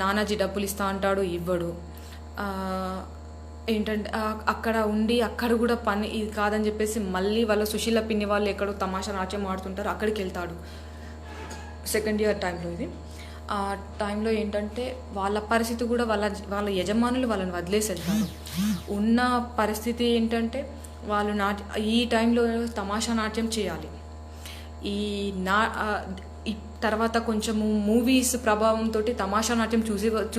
నానాజీ డబ్బులు ఇస్తా అంటాడు, ఇవ్వడు. ఏంటంటే అక్కడ ఉండి అక్కడ కూడా పని ఇది కాదని చెప్పేసి మళ్ళీ వాళ్ళ సుశీల పిన్ని వాళ్ళు ఎక్కడో తమాషా నాట్యం ఆడుతుంటారు, అక్కడికి వెళ్తాడు. సెకండ్ ఇయర్ టైంలో ఇది. ఆ టైంలో ఏంటంటే వాళ్ళ పరిస్థితి కూడా వాళ్ళ యజమానులు వాళ్ళని వదిలేసి వెళ్తారు. ఉన్న పరిస్థితి ఏంటంటే వాళ్ళు ఈ టైంలో తమాషా నాట్యం చేయాలి. ఈ తర్వాత కొంచెము మూవీస్ ప్రభావంతో తమాషా నాట్యం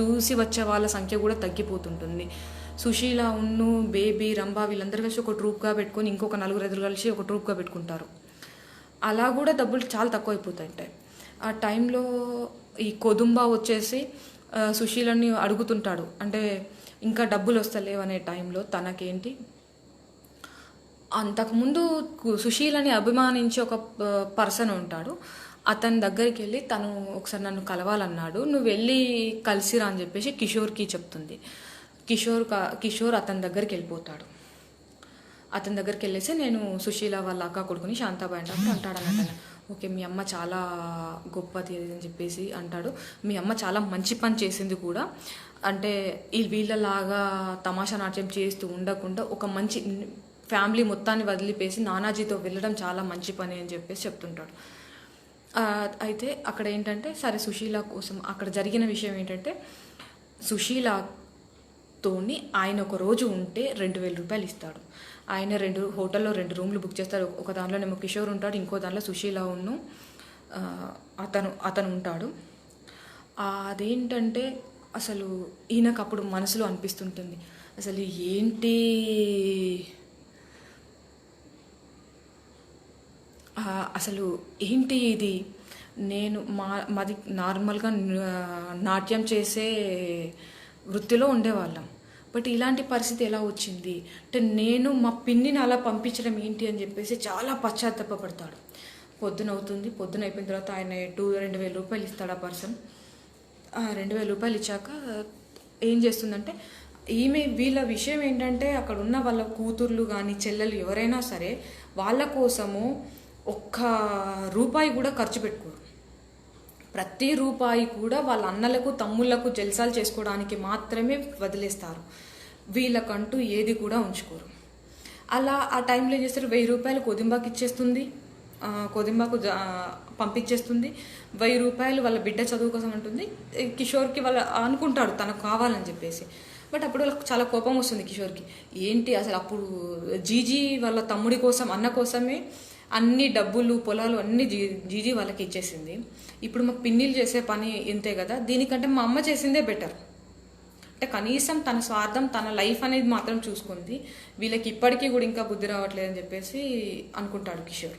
చూసి వచ్చే వాళ్ళ సంఖ్య కూడా తగ్గిపోతుంటుంది. సుశీల ఉన్ను బేబీ రంభ వీళ్ళందరూ కలిసి ఒక ట్రూప్గా పెట్టుకొని ఇంకొక నలుగురు ఎదురు కలిసి ఒక ట్రూప్గా పెట్టుకుంటారు. అలా కూడా డబ్బులు చాలా తక్కువ అయిపోతాయి. ఆ టైంలో ఈ కొదుంబ వచ్చేసి సుశీలని అడుగుతుంటాడు. అంటే ఇంకా డబ్బులు వస్తలేవు అనే టైంలో తనకేంటి అంతకుముందు సుశీలని అభిమానించి ఒక పర్సన్ ఉంటాడు. అతని దగ్గరికి వెళ్ళి తను ఒకసారి నన్ను కలవాలన్నాడు, నువ్వు వెళ్ళి కలిసిరా అని చెప్పేసి కిషోర్కి చెప్తుంది. కిషోర్ అతని దగ్గరికి వెళ్ళిపోతాడు. అతని దగ్గరికి వెళ్ళేసి నేను సుశీల వాళ్ళ అక్క కొడుకుని శాంతాబాయి అంటే అంటాడు అన్నట్టు. ఓకే మీ అమ్మ చాలా గొప్పది అని చెప్పేసి అంటాడు. మీ అమ్మ చాలా మంచి పని చేసింది కూడా, అంటే వీళ్ళలాగా తమాషా నాట్యం చేస్తూ ఉండకుండా ఒక మంచి ఫ్యామిలీ మొత్తాన్ని వదిలిపేసి నానాజీతో వెళ్ళడం చాలా మంచి పని అని చెప్పేసి చెప్తుంటాడు. అయితే అక్కడ ఏంటంటే సరే సుశీల కోసం అక్కడ జరిగిన విషయం ఏంటంటే సుశీలతోని ఆయన ఒక రోజు ఉంటే 2,000 రూపాయలు ఇస్తాడు. ఆయన హోటల్లో 2 రూమ్లు బుక్ చేస్తారు. ఒక దానిలోనేమో కిషోర్ ఉంటాడు, ఇంకో దానిలో సుశీల ఉన్ను అతను ఉంటాడు. అదేంటంటే అసలు ఈయనకు అప్పుడు మనసులో అనిపిస్తుంటుంది, అసలు ఏంటి ఇది, నేను మాది నార్మల్గా నాట్యం చేసే వృత్తిలో ఉండేవాళ్ళం, బట్ ఇలాంటి పరిస్థితి ఎలా వచ్చింది అంటే నేను మా పిన్నిని అలా పంపించడం ఏంటి అని చెప్పేసి చాలా పశ్చాత్తాపడతాడు. పొద్దున అవుతుంది, పొద్దున అయిపోయిన తర్వాత ఆయన 2,000 రూపాయలు ఇస్తాడు ఆ పర్సన్. 2,000 రూపాయలు ఇచ్చాక ఏం చేస్తుందంటే వీళ్ళ విషయం ఏంటంటే అక్కడ ఉన్న వాళ్ళ కూతుర్లు కానీ చెల్లెలు ఎవరైనా సరే వాళ్ళ కోసము ఒక్క రూపాయి కూడా ఖర్చు పెట్టుకోరు. ప్రతి రూపాయి కూడా వాళ్ళ అన్నలకు తమ్ముళ్లకు జల్సాలు చేసుకోవడానికి మాత్రమే వదిలేస్తారు. వీళ్ళకంటూ ఏది కూడా ఉంచుకోరు. అలా ఆ టైంలో ఏం చేస్తారు, 1,000 రూపాయలు కొదింబాకి ఇచ్చేస్తుంది, కొదింబాకు పంపించేస్తుంది. 1,000 రూపాయలు వాళ్ళ బిడ్డ చదువు కోసం అంటుంది. కిషోర్కి వాళ్ళ అనుకుంటాడు తనకు కావాలని చెప్పేసి, బట్ అప్పుడు వాళ్ళకి చాలా కోపం వస్తుంది కిషోర్కి. ఏంటి అసలు అప్పుడు జీజీ వాళ్ళ తమ్ముడి కోసం అన్న కోసమే అన్ని డబ్బులు పొలాలు అన్నీ జీజీ వాళ్ళకి ఇచ్చేసింది. ఇప్పుడు మా పిన్నిలు చేసే పని ఇంతే కదా, దీనికంటే మా అమ్మ చేసిందే బెటర్. అంటే కనీసం తన స్వార్థం తన లైఫ్ అనేది మాత్రం చూసుకుంది, వీళ్ళకి ఇప్పటికీ కూడా ఇంకా బుద్ధి రావట్లేదని చెప్పేసి అనుకుంటాడు కిషోర్.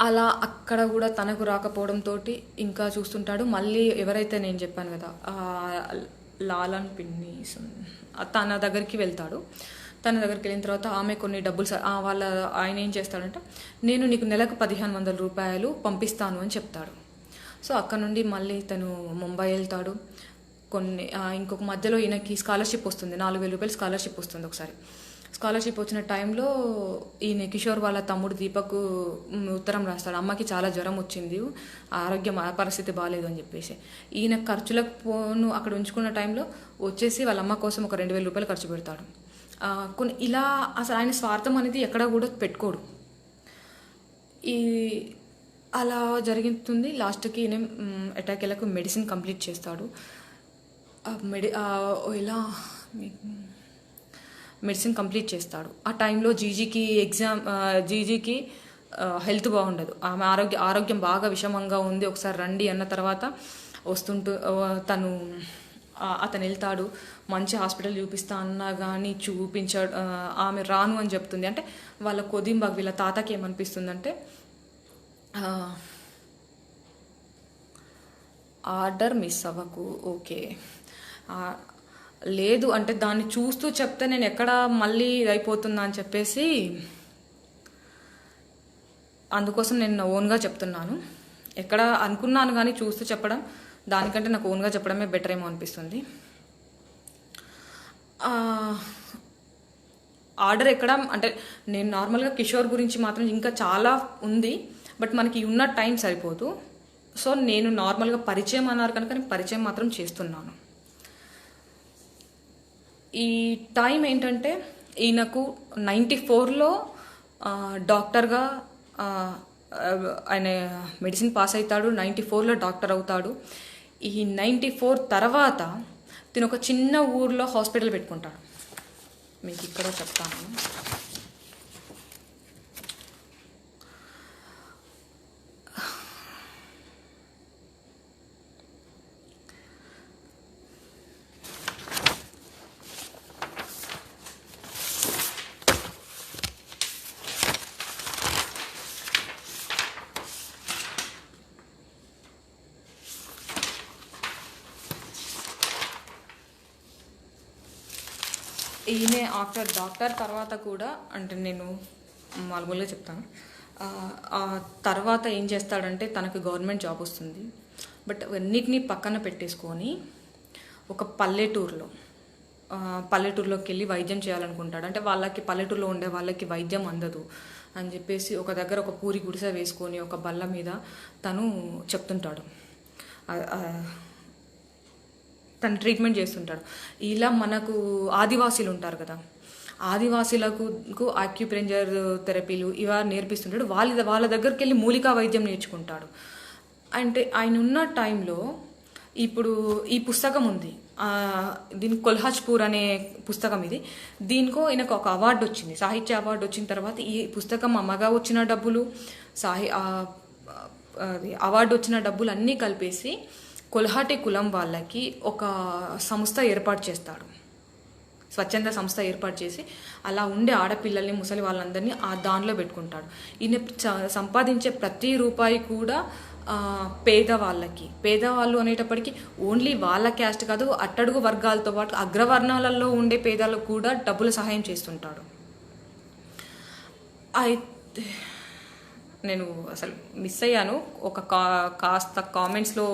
అలా అక్కడ కూడా తనకు రాకపోవడంతో ఇంకా చూస్తుంటాడు. మళ్ళీ ఎవరైతే నేను చెప్పాను కదా లాలన్ పిన్ని తన దగ్గరికి వెళ్తాడు. తన దగ్గరికి వెళ్ళిన తర్వాత ఆమె కొన్ని డబ్బులు ఆయన ఏం చేస్తాడంటే నేను నీకు నెలకు 1,500 రూపాయలు పంపిస్తాను అని చెప్తాడు. సో అక్కడ నుండి మళ్ళీ తను ముంబై వెళ్తాడు. ఇంకొక మధ్యలో ఈయనకి స్కాలర్షిప్ వస్తుంది, 4,000 రూపాయలు స్కాలర్షిప్ వస్తుంది. ఒకసారి స్కాలర్షిప్ వచ్చిన టైంలో ఈయన కిషోర్ వాళ్ళ తమ్ముడు దీపక్ ఉత్తరం రాస్తాడు, అమ్మకి చాలా జ్వరం వచ్చింది, పరిస్థితి బాగాలేదు అని చెప్పేసి. ఈయన ఖర్చులకు పోను అక్కడ ఉంచుకున్న టైంలో వచ్చేసి వాళ్ళ అమ్మ కోసం ఒక 2,000 రూపాయలు ఖర్చు పెడతాడు. ఇలా అసలు ఆయన స్వార్థం అనేది ఎక్కడా కూడా పెట్టుకోడు. అలా జరుగుతుంది. లాస్ట్కి ఈయన అటాక్ అయ్యాక మెడిసిన్ కంప్లీట్ చేస్తాడు. మెడిసిన్ కంప్లీట్ చేస్తాడు. ఆ టైంలో జీజీకి హెల్త్ బాగుండదు, ఆమె ఆరోగ్యం బాగా విషమంగా ఉంది, ఒకసారి రండి అన్న తర్వాత అతను వెళ్తాడు. మంచి హాస్పిటల్ చూపిస్తా అన్నా కానీ చూపించాడు. ఆమె రాను అని చెప్తుంది. అంటే వాళ్ళ కొదింబాగ్ వీళ్ళ తాతకి ఏమనిపిస్తుందంటే ఆర్డర్ మిస్ అవ్వకు, ఓకే లేదు అంటే దాన్ని చూస్తూ చెప్తే నేను ఎక్కడ మళ్ళీ అయిపోతున్నా అని చెప్పేసి అందుకోసం నేను ఓన్గా చెప్తున్నాను. ఎక్కడ అనుకున్నాను కానీ చూస్తూ చెప్పడం దానికంటే నాకు ఓన్గా చెప్పడమే బెటర్ ఏమో అనిపిస్తుంది. ఆర్డర్ ఎక్కడ అంటే నేను నార్మల్గా కిషోర్ గురించి మాత్రం ఇంకా చాలా ఉంది, బట్ మనకి ఉన్న టైం సరిపోదు. సో నేను నార్మల్గా పరిచయం అన్నారు కనుక నేను పరిచయం మాత్రం చేస్తున్నాను. ఈ టైం ఏంటంటే ఈయనకు 94లో డాక్టర్గా ఆయన మెడిసిన్ పాస్ అవుతాడు. 94లో డాక్టర్ అవుతాడు. ఈ 94 తర్వాత తిను ఒక చిన్న ఊర్లో హాస్పిటల్ పెట్టుకుంటాడు. మీకు ఇక్కడ చెప్తాను. ఈయన ఆఫ్టర్ డాక్టర్ తర్వాత కూడా అంటే నేను మామూలుగా చెప్తాను. ఆ తర్వాత ఏం చేస్తాడంటే తనకు గవర్నమెంట్ జాబ్ వస్తుంది. బట్ అన్నిటినీ పక్కన పెట్టేసుకొని ఒక పల్లెటూరులోకి వెళ్ళి వైద్యం చేయాలనుకుంటాడు. అంటే వాళ్ళకి పల్లెటూరులో ఉండే వాళ్ళకి వైద్యం అందదు అని చెప్పేసి ఒక దగ్గర ఒక పూరి గుడిసె వేసుకొని ఒక బల్ల మీద తను చెప్తుంటాడు, తను ట్రీట్మెంట్ చేస్తుంటాడు. ఇలా మనకు ఆదివాసీలు ఉంటారు కదా, ఆదివాసీలకు ఆక్యుప్రెంజర్ థెరపీలు ఇవా నేర్పిస్తుంటాడు. వాళ్ళ దగ్గరికి వెళ్ళి మూలికా వైద్యం నేర్చుకుంటాడు. అంటే ఆయన ఉన్న టైంలో ఇప్పుడు ఈ పుస్తకం ఉంది, దీని కొల్హాజ్పూర్ అనే పుస్తకం ఇది. దీనికో ఈయనకు ఒక అవార్డు వచ్చింది, సాహిత్య అవార్డు వచ్చిన తర్వాత ఈ పుస్తకం అమ్మగా వచ్చిన డబ్బులు అవార్డు వచ్చిన డబ్బులు అన్నీ కలిపేసి కొల్హాటి కులం వాళ్ళకి ఒక సంస్థ ఏర్పాటు చేస్తాడు, స్వచ్ఛంద సంస్థ ఏర్పాటు చేసి అలా ఉండే ఆడపిల్లల్ని ముసలి వాళ్ళందరినీ దానిలో పెట్టుకుంటాడు. ఈయన సంపాదించే ప్రతి రూపాయి కూడా పేదవాళ్ళు అనేటప్పటికీ ఓన్లీ వాళ్ళ క్యాస్ట్ కాదు, అట్టడుగు వర్గాలతో పాటు అగ్రవర్ణాలలో ఉండే పేదలకు కూడా డబ్బులు సహాయం చేస్తుంటాడు. అయితే నేను అసలు మిస్ అయ్యాను ఒక కాస్త కామెంట్స్లో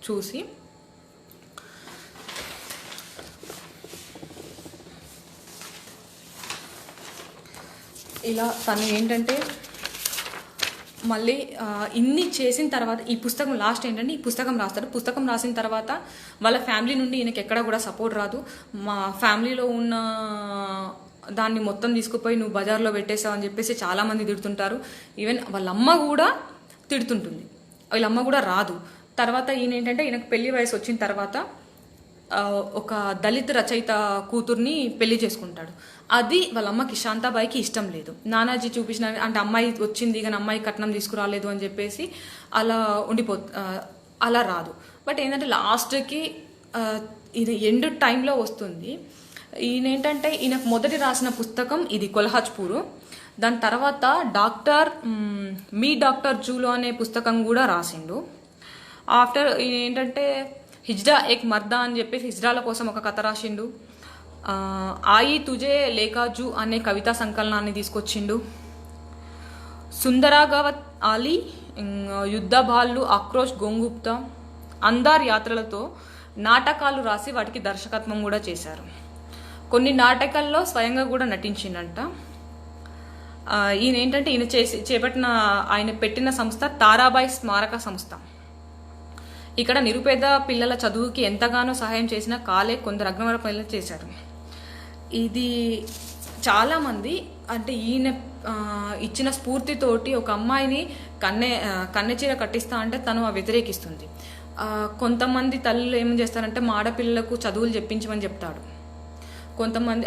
చూసి. ఇలా తను ఏంటంటే మళ్ళీ ఇన్ని చేసిన తర్వాత ఈ పుస్తకం లాస్ట్ ఏంటంటే ఈ పుస్తకం రాస్తాడు. పుస్తకం రాసిన తర్వాత వాళ్ళ ఫ్యామిలీ నుండి ఈయనకి ఎక్కడ కూడా సపోర్ట్ రాదు. మా ఫ్యామిలీలో ఉన్న దాన్ని మొత్తం తీసుకుపోయి నువ్వు బజార్లో పెట్టేసావు అని చెప్పేసి చాలామంది తిడుతుంటారు. ఈవెన్ వాళ్ళ అమ్మ కూడా తిడుతుంటుంది, వీళ్ళ అమ్మ కూడా రాదు. తర్వాత ఈయన ఏంటంటే ఈయనకు పెళ్లి వయసు వచ్చిన తర్వాత ఒక దళిత రచయిత కూతుర్ని పెళ్లి చేసుకుంటాడు. అది వాళ్ళ అమ్మకి శాంతాబాయికి ఇష్టం లేదు. నానాజీ చూపించిన అంటే అమ్మాయి వచ్చింది కానీ అమ్మాయి కట్నం తీసుకురాలేదు అని చెప్పేసి అలా అలా రాదు. బట్ ఏంటంటే లాస్ట్కి ఇది ఎండ్ టైంలో వస్తుంది. ఈయన ఏంటంటే ఈయనకు మొదటి రాసిన పుస్తకం ఇది కొల్హాజ్పూర్. దాని తర్వాత డాక్టర్ జూలో అనే పుస్తకం కూడా రాసిండు. ఆఫ్టర్ ఈయన ఏంటంటే హిజ్రా ఎక్ మర్దా అని చెప్పేసి హిజ్రాల కోసం ఒక కథ రాసిండు. ఆయి తుజే లేకాజు అనే కవితా సంకలనాన్ని తీసుకొచ్చిండు. సుందరాగవత్ ఆలీ, యుద్ధ బాళ్ళు, ఆక్రోష్ గోంగుప్తా, అందార్ యాత్రలతో నాటకాలు రాసి వాటికి దర్శకత్వం కూడా చేశారు. కొన్ని నాటకాల్లో స్వయంగా కూడా నటించిందంట. ఈయన ఏంటంటే ఆయన పెట్టిన సంస్థ తారాబాయి స్మారక సంస్థ. ఇక్కడ నిరుపేద పిల్లల చదువుకి ఎంతగానో సహాయం చేసిన కొందరు అగ్రవర్ణ పిల్లలు చేశారు. ఇది చాలామంది అంటే ఈయన ఇచ్చిన స్ఫూర్తితోటి ఒక అమ్మాయిని కన్నెచీర కట్టిస్తా అంటే తను వ్యతిరేకిస్తుంది. కొంతమంది తల్లులు ఏం చేస్తారంటే మా ఆడపిల్లలకు చదువులు చెప్పించమని చెప్తాడు. కొంతమంది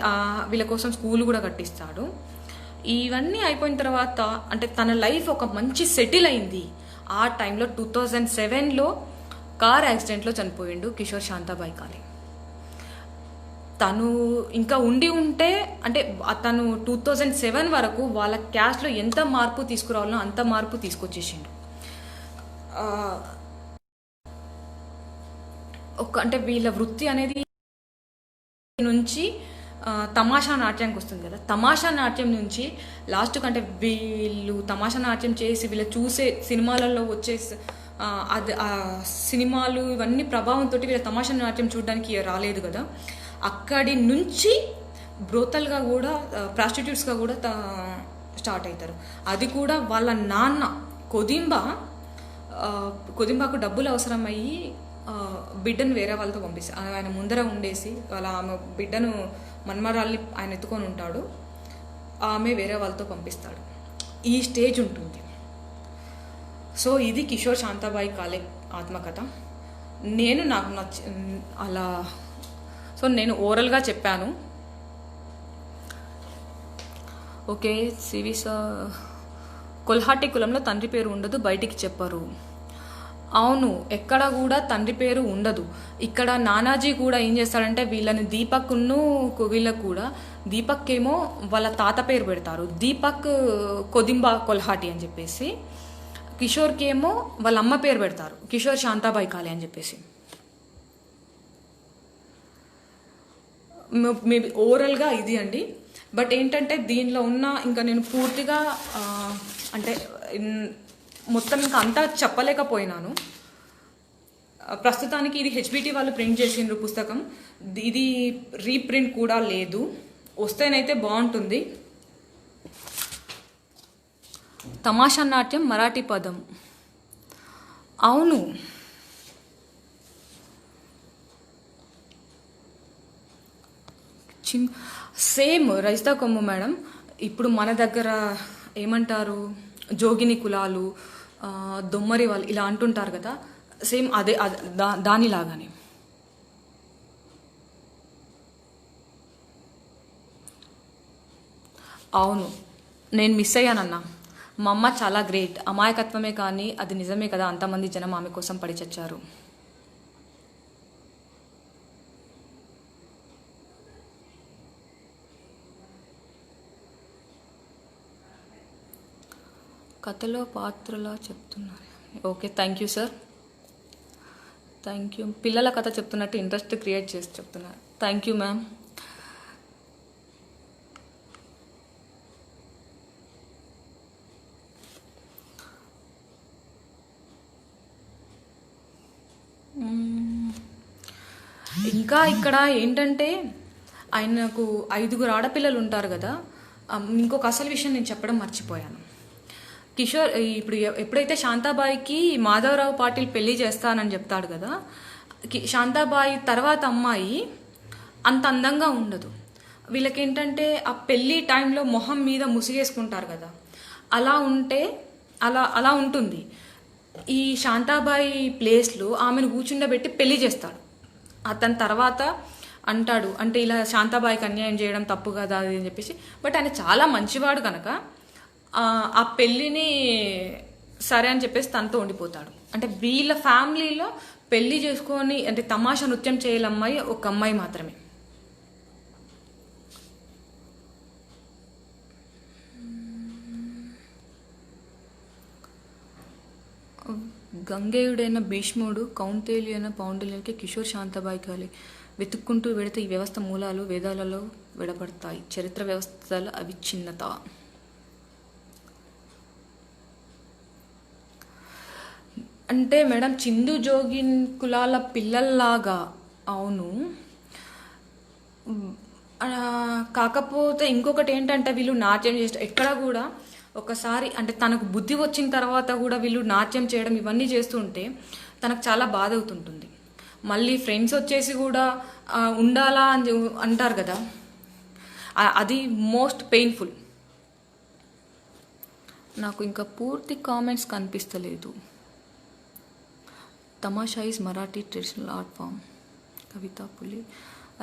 వీళ్ళ కోసం స్కూల్ కూడా కట్టిస్తాడు. ఇవన్నీ అయిపోయిన తర్వాత అంటే తన లైఫ్ ఒక మంచి సెటిల్ అయింది. ఆ టైంలో 2007లో కార్ యాక్సిడెంట్లో చనిపోయిండు కిషోర్ శాంతాబాయి కాలే. తను ఇంకా ఉంటే అంటే తను 2007 వరకు వాళ్ళ క్యాస్ట్లో ఎంత మార్పు తీసుకురావాలనో అంత మార్పు తీసుకొచ్చేసిండు. అంటే వీళ్ళ వృత్తి అనేది నుంచి తమాషా నాట్యానికి వస్తుంది కదా, తమాషా నాట్యం నుంచి లాస్ట్ కంటే వీళ్ళు తమాషా నాట్యం చేసి వీళ్ళు చూసే సినిమాలలో వచ్చే అది సినిమాలు ఇవన్నీ ప్రభావంతో వీళ్ళ తమాషా నాట్యం చూడడానికి రాలేదు కదా. అక్కడి నుంచి బ్రోతల్గా కూడా ప్రాస్టిట్యూట్స్గా కూడా స్టార్ట్ అవుతారు. అది కూడా వాళ్ళ నాన్న కొదింబాకు డబ్బులు అవసరమయ్యి బిడ్డను వేరే వాళ్ళతో పంపిస్తారు. ఆయన ముందర ఉండేసి ఆమె బిడ్డను మన్మరాల్ని ఆయన ఎత్తుకొని ఉంటాడు, ఆమె వేరే వాళ్ళతో పంపిస్తాడు. ఈ స్టేజ్ ఉంటుంది. సో ఇది కిషోర్ శాంతాబాయి కాలే ఆత్మకథ. నేను ఓరల్గా చెప్పాను. ఓకే, కొల్హాటి కులంలో తండ్రి పేరు ఉండదు, బయటికి చెప్పరు. అవును, ఎక్కడ కూడా తండ్రి పేరు ఉండదు. ఇక్కడ నానాజీ కూడా ఏం చేస్తాడంటే వీళ్ళని వీళ్ళకు కూడా దీపక్ ఏమో వాళ్ళ తాత పేరు పెడతారు, దీపక్ కొదింబా కొల్హాటి అని చెప్పేసి. కిషోర్కి ఏమో వాళ్ళ అమ్మ పేరు పెడతారు, కిషోర్ శాంతాబాయి కాలే అని చెప్పేసి. మేబీ ఓవరాల్గా ఇది అండి. బట్ ఏంటంటే దీనిలో ఉన్న ఇంకా నేను పూర్తిగా అంటే మొత్తం ఇంకా అంతా చెప్పలేకపోయినాను. ప్రస్తుతానికి ఇది హెచ్బిటి వాళ్ళు ప్రింట్ చేసిండ్రు పుస్తకం. ఇది రీప్రింట్ కూడా లేదు. వస్తేనైతే బాగుంటుంది. తమాషా నాట్యం మరాఠీ పదం. అవును, సేమ్ రజితా కొమ్ము మేడం. ఇప్పుడు మన దగ్గర ఏమంటారు, జోగిని కులాలు, దొమ్మరి వాళ్ళు ఇలా అంటుంటారు కదా, సేమ్ అదే దానిలాగానే. అవును, నేను మిస్ అయ్యానన్నా. మా అమ్మ చాలా గ్రేట్. అమాయకత్వమే కానీ అది నిజమే కదా, అంతమంది జనం ఆమె కోసం పడి చచ్చారు. కథలో పాత్రలా చెప్తున్నారు. Okay, thank you sir, thank you. పిల్లల కథ చెప్తున్నట్టు ఇంట్రెస్ట్ క్రియేట్ చేసి చెప్తున్నారు. Thank you ma'am. ఇంకా ఇక్కడ ఏంటంటే ఆయనకు 5 ఆడపిల్లలు ఉంటారు కదా. ఇంకొక అసలు విషయం నేను చెప్పడం మర్చిపోయాను. కిషోర్ ఇప్పుడు ఎప్పుడైతే శాంతాబాయికి మాధవరావు పాటిల్ పెళ్లి చేస్తానని చెప్తాడు కదా, శాంతాబాయి తర్వాత అమ్మాయి అంత అందంగా ఉండదు. వీళ్ళకేంటంటే ఆ పెళ్లి టైంలో మొహం మీద ముసిగేసుకుంటారు కదా, అలా ఉంటే అలా ఉంటుంది. ఈ శాంతాబాయి ప్లేస్లో ఆమెను కూర్చుండబెట్టి పెళ్లి చేస్తాడు. అతని తర్వాత అంటాడు, అంటే ఇలా శాంతాబాయికి అన్యాయం చేయడం తప్పు కదా అది అని చెప్పేసి. బట్ ఆయన చాలా మంచివాడు కనుక ఆ పెళ్ళిని సరే అని చెప్పేసి తనతో ఉండిపోతాడు. అంటే వీళ్ళ ఫ్యామిలీలో పెళ్లి చేసుకొని అంటే తమాషా నృత్యం చేయాలమ్మాయి ఒక అమ్మాయి మాత్రమే. గంగేయుడైన భీష్ముడు, కౌంతేలి అయిన పౌండల్యకి, కిషోర్ శాంతాబాయి కాలి వెతుక్కుంటూ వెడితే ఈ వ్యవస్థ మూలాలు వేదాలలో విడబడతాయి. చరిత్ర వ్యవస్థల అవిచ్ఛిన్నత. అంటే మేడం చిందు జోగిన్ కులాల పిల్లల్లాగా. అవును, కాకపోతే ఇంకొకటి ఏంటంటే వీళ్ళు నాట్యం చేస్తారు ఎక్కడ కూడా. ఒకసారి అంటే తనకు బుద్ధి వచ్చిన తర్వాత కూడా వీళ్ళు నాట్యం చేయడం ఇవన్నీ చేస్తుంటే తనకు చాలా బాధ అవుతుంటుంది. మళ్ళీ ఫ్రెండ్స్ వచ్చేసి కూడా ఉండాలా అని అంటారు కదా, అది మోస్ట్ పెయిన్ఫుల్. నాకు ఇంకా పూర్తి కామెంట్స్ కనిపిస్తలేదు. Tamasha is Marathi traditional art form. Kavitha Puli.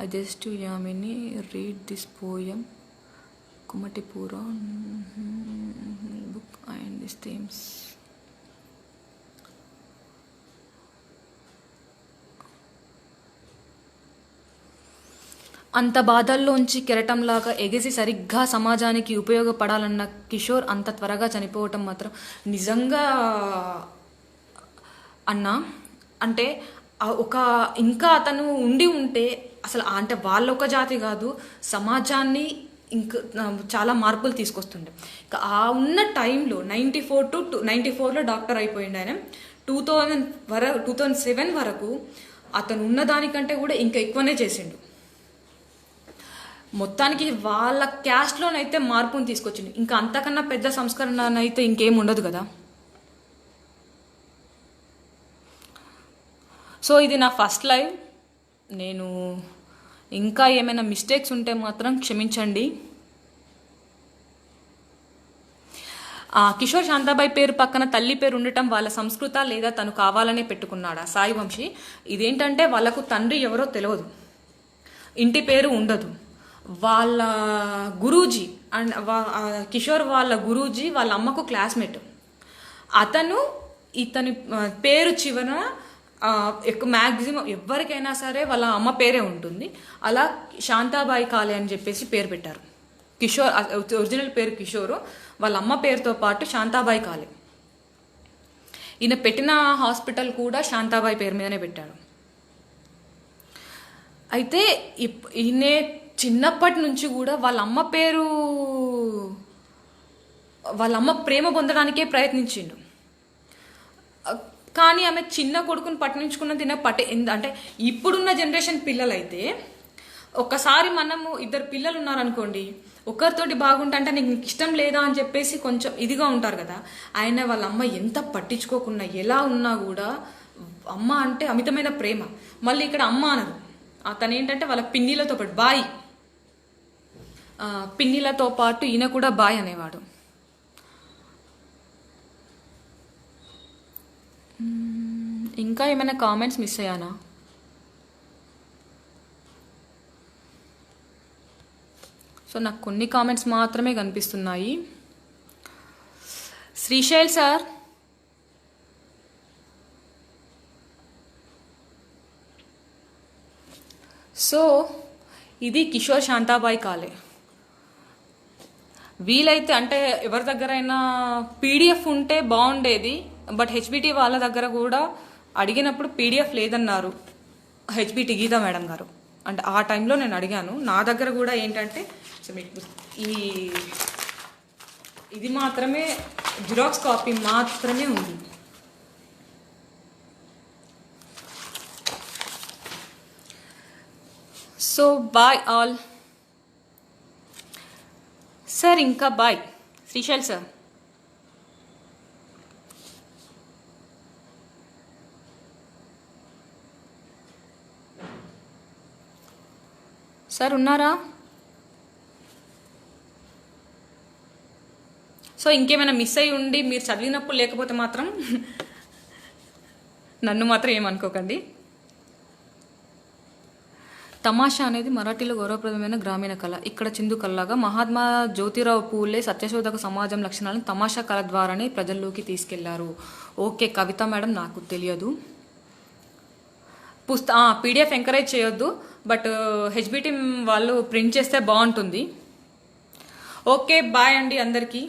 I just యామిని రీడ్ దిస్ పోయం కుమటిపూర బుక్ అండ్ దిస్ థీమ్స్. అంత బాధల్లోంచి కెరటంలాగా ఎగిసి సరిగ్గా సమాజానికి ఉపయోగపడాలన్న కిషోర్ అంత త్వరగా చనిపోవటం మాత్రం నిజంగా అన్నా. అంటే ఇంకా అతను ఉంటే అసలు అంటే వాళ్ళొక జాతి కాదు, సమాజాన్ని ఇంకా చాలా మార్పులు తీసుకొస్తుండే. ఇంకా ఆ ఉన్న టైంలో 94 to 94లో డాక్టర్ అయిపోయిండు ఆయన. 2007 వరకు అతను ఉన్న దానికంటే కూడా ఇంకా ఎక్కువనే చేసిండు. మొత్తానికి వాళ్ళ క్యాస్ట్లోనైతే మార్పుని తీసుకొచ్చిండు. ఇంకా అంతకన్నా పెద్ద సంస్కరణ అయితే ఇంకేం ఉండదు కదా. సో ఇది నా ఫస్ట్ లైవ్. నేను ఇంకా ఏమైనా మిస్టేక్స్ ఉంటే మాత్రం క్షమించండి. కిషోర్ శాంతాబాయి పేరు పక్కన తల్లి పేరు ఉండటం వాళ్ళ సంస్కృత లేదా తను కావాలనే పెట్టుకున్నాడా? సాయి వంశీ, ఇదేంటంటే వాళ్ళకు తండ్రి ఎవరో తెలియదు, ఇంటి పేరు ఉండదు. వాళ్ళ గురూజీ అండ్ కిషోర్ వాళ్ళ గురూజీ వాళ్ళ అమ్మకు క్లాస్మేట్. అతను ఇతని పేరు చివర మ్యాక్సిమం ఎవరికైనా సరే వాళ్ళ అమ్మ పేరే ఉంటుంది. అలా శాంతాబాయి కాలే అని చెప్పేసి పేరు పెట్టారు. కిషోర్ ఒరిజినల్ పేరు కిషోరు, వాళ్ళ అమ్మ పేరుతో పాటు శాంతాబాయి కాలే. ఈయన పెట్టిన హాస్పిటల్ కూడా శాంతాబాయి పేరు మీదనే పెట్టాడు. అయితే ఈయనే చిన్నప్పటి నుంచి కూడా వాళ్ళ అమ్మ ప్రేమ పొందడానికే ప్రయత్నించిండు. కానీ ఆమె చిన్న కొడుకుని పట్టించుకున్న అంటే ఇప్పుడున్న జనరేషన్ పిల్లలైతే ఒక్కసారి మనము ఇద్దరు పిల్లలు ఉన్నారనుకోండి, ఒకరితోటి బాగుంటా అంటే నీకు ఇష్టం లేదా అని చెప్పేసి కొంచెం ఇదిగా ఉంటారు కదా. ఆయన వాళ్ళ అమ్మ ఎంత పట్టించుకోకుండా ఎలా ఉన్నా కూడా అమ్మ అంటే అమితమైన ప్రేమ. మళ్ళీ ఇక్కడ అమ్మ అనదు, అతను ఏంటంటే వాళ్ళ పిన్నిలతో పాటు పిన్నిలతో పాటు ఈయన కూడా బాయ్ అనేవాడు. ఇంకా ఏమైనా కామెంట్స్ మిస్ అయ్యానా? సో నాకు కొన్ని కామెంట్స్ మాత్రమే కనిపిస్తున్నాయి. శ్రీశైల్ సార్, సో ఇది కిషోర్ శాంతాబాయి కాలే. వీలైతే అంటే ఎవరి దగ్గరైనా పీడిఎఫ్ ఉంటే బాగుండేది, బట్ హెచ్బిటి వాళ్ళ దగ్గర కూడా అడిగినప్పుడు పీడిఎఫ్ లేదన్నారు హెచ్బిటి గీతా మేడం గారు. అంటే ఆ టైంలో నేను అడిగాను. నా దగ్గర కూడా ఏంటంటే మీకు ఇది మాత్రమే జిరాక్స్ కాపీ మాత్రమే ఉంది. సో బాయ్ ఆల్ సార్, ఇంకా బాయ్ శ్రీశైల్ సార్. సార్ ఉన్నారా? సో ఇంకేమైనా మిస్ అయ్యి ఉండి మీరు చదివినప్పుడు లేకపోతే మాత్రం నన్ను మాత్రం ఏమనుకోకండి. తమాషా అనేది మరాఠీలో గౌరవప్రదమైన గ్రామీణ కళ. ఇక్కడ చిందు కళలాగా మహాత్మా జ్యోతిరావు పూలే సత్యశోధక సమాజం లక్షణాలను తమాషా కళ ద్వారానే ప్రజల్లోకి తీసుకెళ్లారు. ఓకే కవిత మేడం, నాకు తెలియదు. పీడిఎఫ్ ఎంకరేజ్ చేయొద్దు, బట్ హెచ్బిటి వాళ్ళు ప్రింట్ చేస్తే బాగుంటుంది. ఓకే బాయ్ అండి అందరికీ.